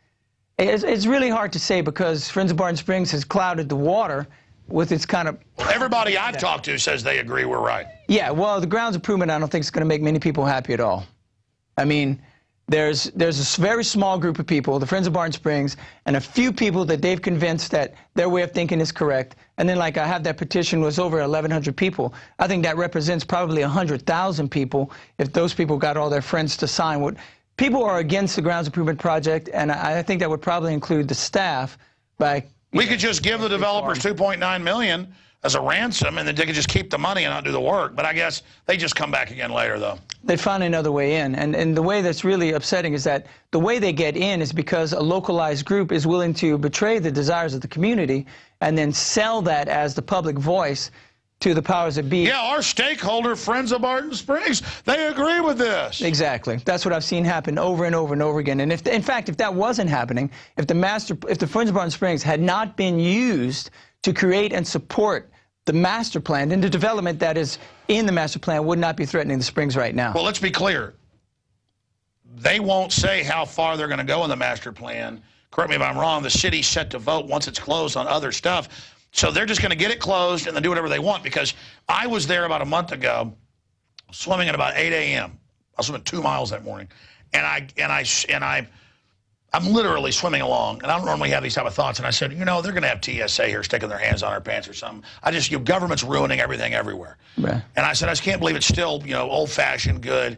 it's really hard to say because Friends of Barton Springs has clouded the water with its kind of... Everybody I've talked to says they agree we're right. Yeah, well, the grounds improvement I don't think is going to make many people happy at all. I mean, there's a very small group of people, the Friends of Barton Springs, and a few people that they've convinced that their way of thinking is correct. And then, like, I have that petition was over 1,100 people. I think that represents probably 100,000 people if those people got all their friends to sign. People are against the grounds improvement project, and I think that would probably include the staff. We could just give the developers $2.9 million as a ransom, and then they could just keep the money and not do the work. But I guess they just come back again later, though. They'd find another way in. And the way that's really upsetting is that the way they get in is because a localized group is willing to betray the desires of the community and then sell that as the public voice to the powers that be. Yeah, our stakeholder, Friends of Barton Springs, they agree with this. Exactly. That's what I've seen happen over and over and over again. And in fact, if that wasn't happening, if the Friends of Barton Springs had not been used to create and support the master plan, then the development that is in the master plan would not be threatening the springs right now. Well, let's be clear. They won't say how far they're going to go in the master plan. Correct me if I'm wrong. The city's set to vote once it's closed on other stuff. So they're just going to get it closed and then do whatever they want, because I was there about a month ago swimming at about 8 a.m. I was swimming 2 miles that morning. I'm literally swimming along, and I don't normally have these type of thoughts. And I said, they're going to have TSA here sticking their hands on our pants or something. Government's ruining everything everywhere. Right. And I said, I just can't believe it's still, old-fashioned good.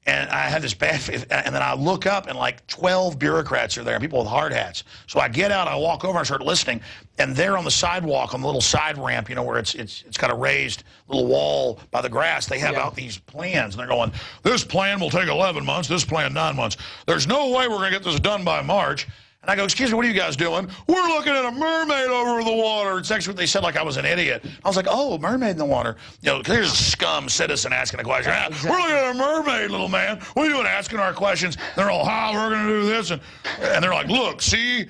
And I had this bad, and then I look up, and like 12 bureaucrats are there, and people with hard hats. So I get out, I walk over, and start listening, and they're on the sidewalk, on the little side ramp, where it's got a raised little wall by the grass. They have out these plans, and they're going, this plan will take 11 months, this plan 9 months. There's no way we're going to get this done by March. And I go, excuse me, what are you guys doing? We're looking at a mermaid over the water. It's actually what they said, like I was an idiot. I was like, oh, mermaid in the water. Here's a scum citizen asking a question. Exactly. We're looking at a mermaid, little man. What are you doing asking our questions? They're all, we're going to do this. And they're like, look, see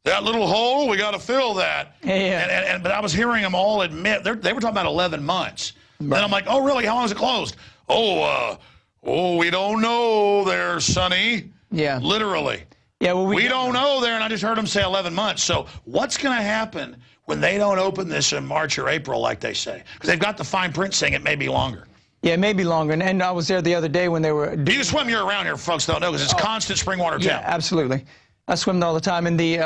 that little hole? We got to fill that. Yeah. But I was hearing them all admit, they were talking about 11 months. Right. Then I'm like, oh, really? How long is it closed? We don't know there, Sonny. Yeah. Literally. Yeah, well, we don't know there, and I just heard them say 11 months. So what's going to happen when they don't open this in March or April, like they say? Because they've got the fine print saying it may be longer. Yeah, it may be longer. And I was there the other day when they were... Do you swim year-round here, folks don't know, because it's constant spring water temp. Yeah, absolutely. I swim all the time. And they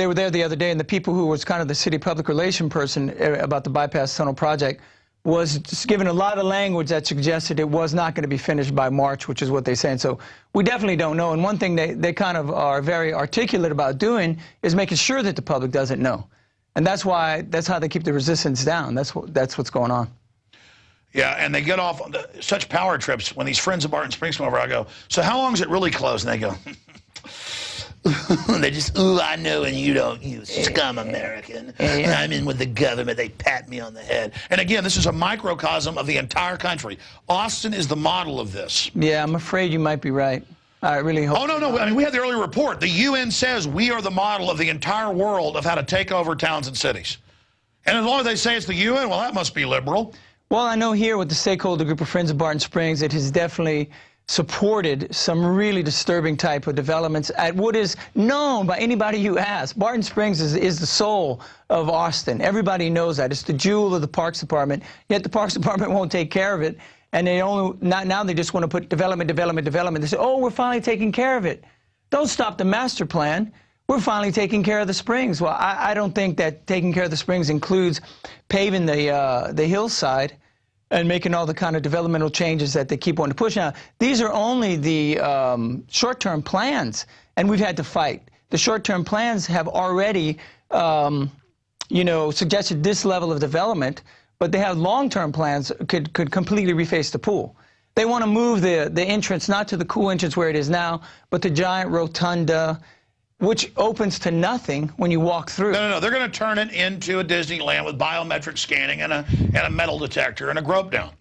were there the other day, and the people who was kind of the city public relation person about the bypass tunnel project was just given a lot of language that suggested it was not going to be finished by March, which is what they say. And so we definitely don't know. And one thing they kind of are very articulate about doing is making sure that the public doesn't know. And that's how they keep the resistance down. That's what's going on. Yeah, and they get off on such power trips. When these friends of Barton Springs come over, I go, so how long is it really closed? And they go, they just, ooh, I know and you don't, you scum American. I'm in with the government. They pat me on the head. And again, this is a microcosm of the entire country. Austin is the model of this. Yeah, I'm afraid you might be right. I really hope. Oh, no. I mean, we had the earlier report. The UN says we are the model of the entire world of how to take over towns and cities. And as long as they say it's the UN, well, that must be liberal. Well, I know here with the stakeholder group of Friends of Barton Springs, it has definitely supported some really disturbing type of developments at what is known by anybody you ask. Barton Springs is the soul of Austin. Everybody knows that. It's the jewel of the Parks Department, yet the Parks Department won't take care of it. And now they just want to put development. They say, oh, we're finally taking care of it. Don't stop the master plan. We're finally taking care of the springs. Well, I don't think that taking care of the springs includes paving the hillside and making all the kind of developmental changes that they keep wanting to push. Now, these are only the short-term plans, and we've had to fight. The short-term plans have already, suggested this level of development, but they have long-term plans could completely reface the pool. They want to move the entrance not to the cool entrance where it is now, but the giant rotunda, which opens to nothing when you walk through. No. They're going to turn it into a Disneyland with biometric scanning and a metal detector and a grope down.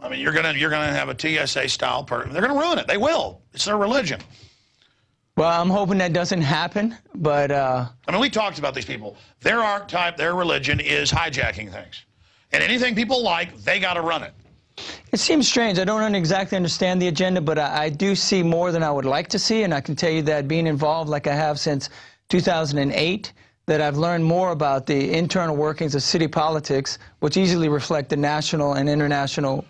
I mean, you're going to have a TSA style person. They're going to ruin it. They will. It's their religion. Well, I'm hoping that doesn't happen, but I mean, we talked about these people. Their archetype, their religion is hijacking things. And anything people like, they got to run it. It seems strange. I don't exactly understand the agenda, but I do see more than I would like to see, and I can tell you that being involved like I have since 2008, that I've learned more about the internal workings of city politics, which easily reflect the national and international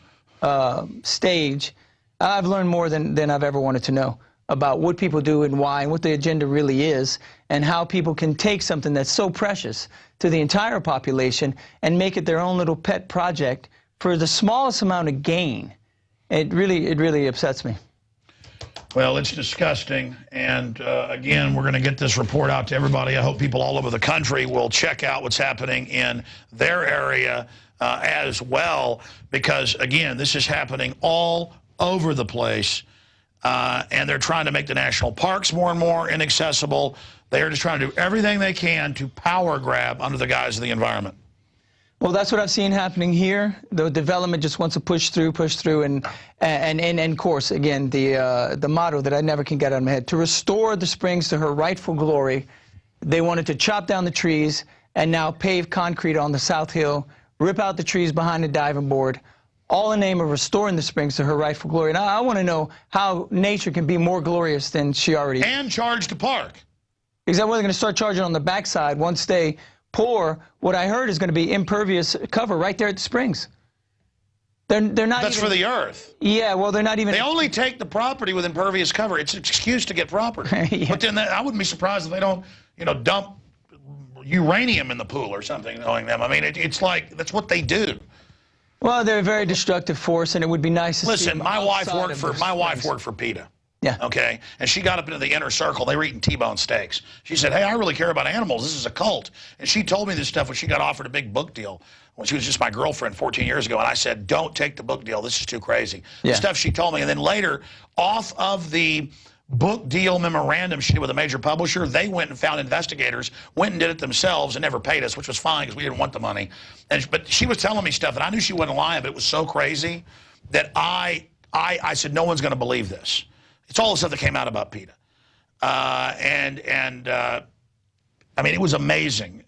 stage. I've learned more than I've ever wanted to know about what people do and why and what the agenda really is and how people can take something that's so precious to the entire population and make it their own little pet project for the smallest amount of gain. It really upsets me. Well, it's disgusting. And again, we're going to get this report out to everybody. I hope people all over the country will check out what's happening in their area as well, because again, this is happening all over the place. And they're trying to make the national parks more and more inaccessible. They're just trying to do everything they can to power grab under the guise of the environment. Well, that's what I've seen happening here. The development just wants to push through, and of course, again, the motto that I never can get out of my head: to restore the springs to her rightful glory. They wanted to chop down the trees and now pave concrete on the South Hill, rip out the trees behind the diving board, all in the name of restoring the springs to her rightful glory. Now, I want to know how nature can be more glorious than she already is. And charge the park. Because they're going to start charging on the backside once they pour what I heard is going to be impervious cover right there at the springs. They're not. That's for the earth. Yeah, well, they're not even. They only take the property with impervious cover. It's an excuse to get property. Yeah. But then I wouldn't be surprised if they don't, dump uranium in the pool or something, knowing them. I mean, it's like that's what they do. Well, they're a very destructive force, and it would be nice to see. Listen, my wife worked for PETA. Yeah. Okay. And she got up into the inner circle. They were eating T-bone steaks. She said, "Hey, I really care about animals. This is a cult." And she told me this stuff when she got offered a big book deal when she was just my girlfriend 14 years ago. And I said, "Don't take the book deal. This is too crazy." Yeah. The stuff she told me. And then later, off of the book deal memorandum she did with a major publisher, they went and found investigators, went and did it themselves and never paid us, which was fine because we didn't want the money. But she was telling me stuff, and I knew she wasn't lying, but it was so crazy that I said, no one's going to believe this. It's all the stuff that came out about PETA. I mean, it was amazing.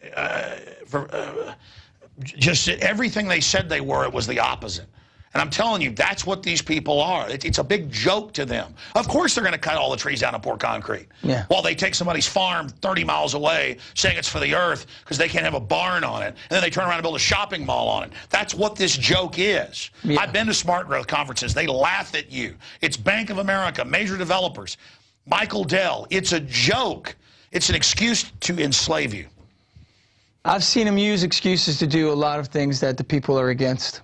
Just everything they said they were, it was the opposite. And I'm telling you, that's what these people are. It's a big joke to them. Of course they're going to cut all the trees down and pour concrete. Yeah. While they take somebody's farm 30 miles away saying it's for the earth because they can't have a barn on it. And then they turn around and build a shopping mall on it. That's what this joke is. Yeah. I've been to smart growth conferences. They laugh at you. It's Bank of America, major developers, Michael Dell. It's a joke. It's an excuse to enslave you. I've seen them use excuses to do a lot of things that the people are against.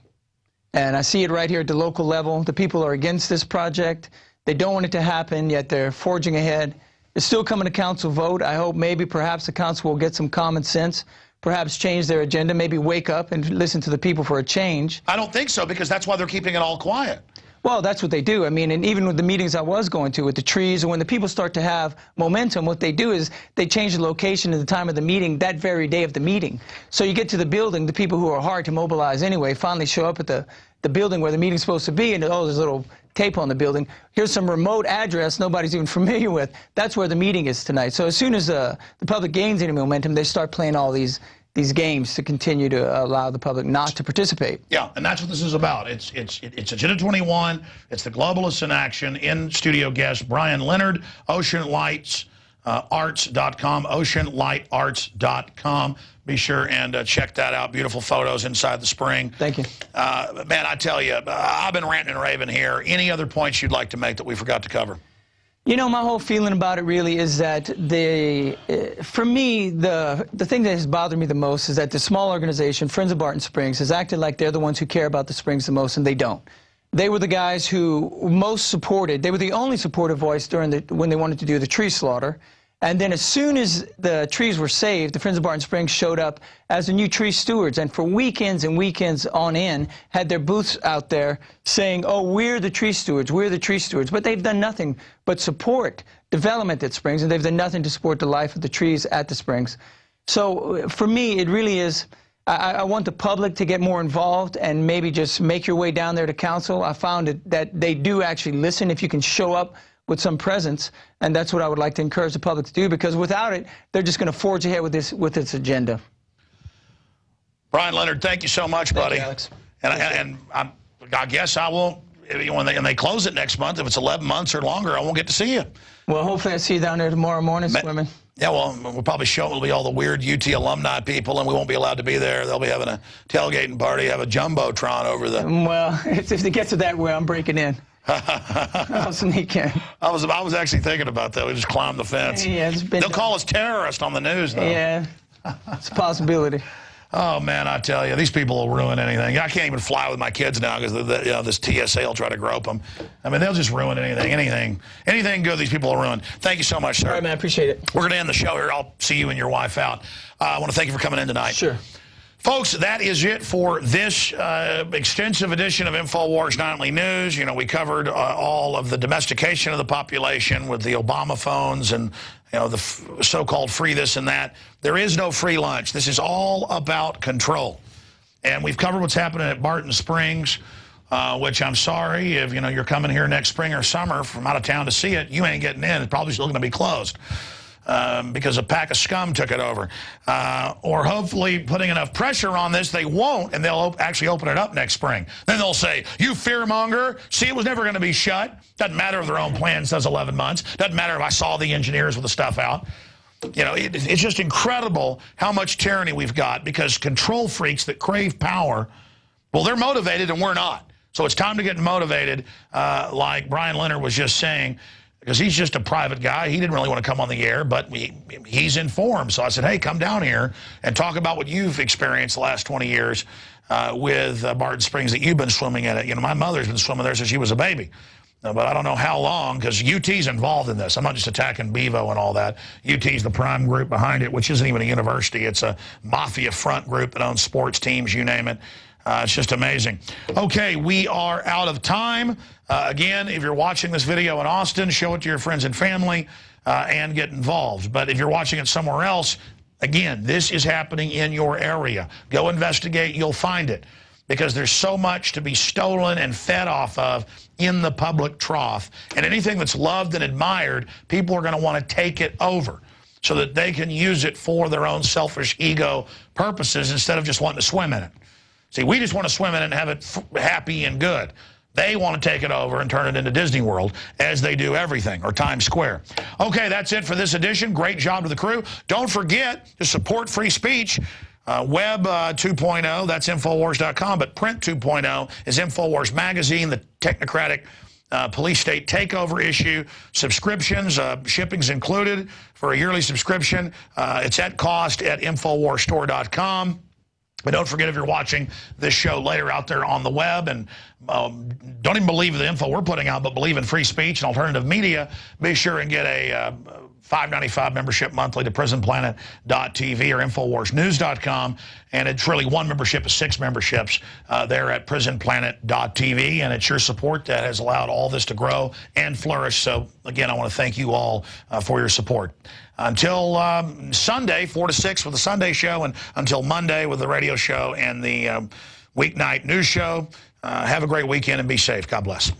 And I see it right here at the local level. The people are against this project. They don't want it to happen, yet they're forging ahead. It's still coming to council vote. I hope maybe perhaps the council will get some common sense, perhaps change their agenda, maybe wake up and listen to the people for a change. I don't think so, because that's why they're keeping it all quiet. Well, that's what they do. I mean, and even with the meetings I was going to with the trees, and when the people start to have momentum, what they do is they change the location and the time of the meeting that very day of the meeting. So you get to the building, the people who are hard to mobilize anyway finally show up at the building where the meeting's supposed to be, and oh, there's a little tape on the building. Here's some remote address nobody's even familiar with. That's where the meeting is tonight. So as soon as the public gains any momentum, they start playing all these games to continue to allow the public not to participate. Yeah, and that's what this is about. It's Agenda 21. It's the Globalists in Action. In studio guest Brian Leonard, OceanLightsArts.com, OceanLightArts.com. Be sure and check that out. Beautiful photos inside the spring. Thank you. Man, I tell you, I've been ranting and raving here. Any other points you'd like to make that we forgot to cover? You know, my whole feeling about it really is that for me, the thing that has bothered me the most is that the small organization, Friends of Barton Springs, has acted like they're the ones who care about the Springs the most, and they don't. They were the guys who most supported. They were the only supportive voice during when they wanted to do the tree slaughter. And then as soon as the trees were saved, the Friends of Barton Springs showed up as the new tree stewards, and for weekends and weekends on end, had their booths out there saying, oh, we're the tree stewards, we're the tree stewards. But they've done nothing but support development at Springs, and they've done nothing to support the life of the trees at the Springs. So for me, it really is, I want the public to get more involved and maybe just make your way down there to council. I found that they do actually listen if you can show up with some presence, and that's what I would like to encourage the public to do, because without it, they're just going to forge ahead with this agenda. Brian Leonard, thank you so much, buddy. Alex. And I guess I won't, when they close it next month, if it's 11 months or longer, I won't get to see you. Well, hopefully I see you down there tomorrow morning swimming. Yeah, well, we'll probably show it'll be all the weird UT alumni people, and we won't be allowed to be there. They'll be having a tailgating party, have a jumbotron over the... Well, if it gets to that way, I'm breaking in. I'll sneak in. I was actually thinking about that. We just climbed the fence. Yeah, they'll call us terrorists on the news, though. Yeah, it's a possibility. Oh, man, I tell you, these people will ruin anything. I can't even fly with my kids now because this TSA will try to grope them. I mean, they'll just ruin anything. Anything good, these people will ruin. Thank you so much, sir. All right, man, appreciate it. We're going to end the show here. I'll see you and your wife out. I want to thank you for coming in tonight. Sure. Folks, that is it for this extensive edition of InfoWars Nightly News. You know, we covered all of the domestication of the population with the Obama phones and, you know, the so-called free this and that. There is no free lunch. This is all about control. And we've covered what's happening at Barton Springs, which I'm sorry, if, you know, you're coming here next spring or summer from out of town to see it, you ain't getting in. It's probably still going to be closed. Because a pack of scum took it over. Or hopefully putting enough pressure on this, they won't, and they'll actually open it up next spring. Then they'll say, you fearmonger, see, it was never going to be shut. Doesn't matter if their own plan says 11 months. Doesn't matter if I saw the engineers with the stuff out. You know, it's just incredible how much tyranny we've got, because control freaks that crave power, well, they're motivated and we're not. So it's time to get motivated, like Brian Leonard was just saying, because he's just a private guy. He didn't really want to come on the air, but he's informed. So I said, hey, come down here and talk about what you've experienced the last 20 years with Barton Springs that you've been swimming in it. You know, my mother's been swimming there since she was a baby. But I don't know how long, because UT's involved in this. I'm not just attacking Bevo and all that. UT's the prime group behind it, which isn't even a university. It's a mafia front group that owns sports teams, you name it. It's just amazing. Okay, we are out of time. Again, if you're watching this video in Austin, show it to your friends and family and get involved. But if you're watching it somewhere else, again, this is happening in your area. Go investigate, you'll find it. Because there's so much to be stolen and fed off of in the public trough. And anything that's loved and admired, people are going to want to take it over so that they can use it for their own selfish ego purposes instead of just wanting to swim in it. See, we just want to swim in it and have it happy and good. They want to take it over and turn it into Disney World, as they do everything, or Times Square. Okay, that's it for this edition. Great job to the crew. Don't forget to support free speech. Web 2.0, that's Infowars.com, but print 2.0 is Infowars Magazine, the technocratic police state takeover issue, subscriptions, shipping's included for a yearly subscription. It's at cost at infowarsstore.com. But don't forget, if you're watching this show later out there on the web and don't even believe the info we're putting out, but believe in free speech and alternative media, be sure and get a $5.95 membership monthly to prisonplanet.tv or infowarsnews.com. And it's really one membership of 6 memberships there at prisonplanet.tv. And it's your support that has allowed all this to grow and flourish. So, again, I want to thank you all for your support. Until Sunday, 4 to 6 with the Sunday show, and until Monday with the radio show and the weeknight news show, have a great weekend and be safe. God bless.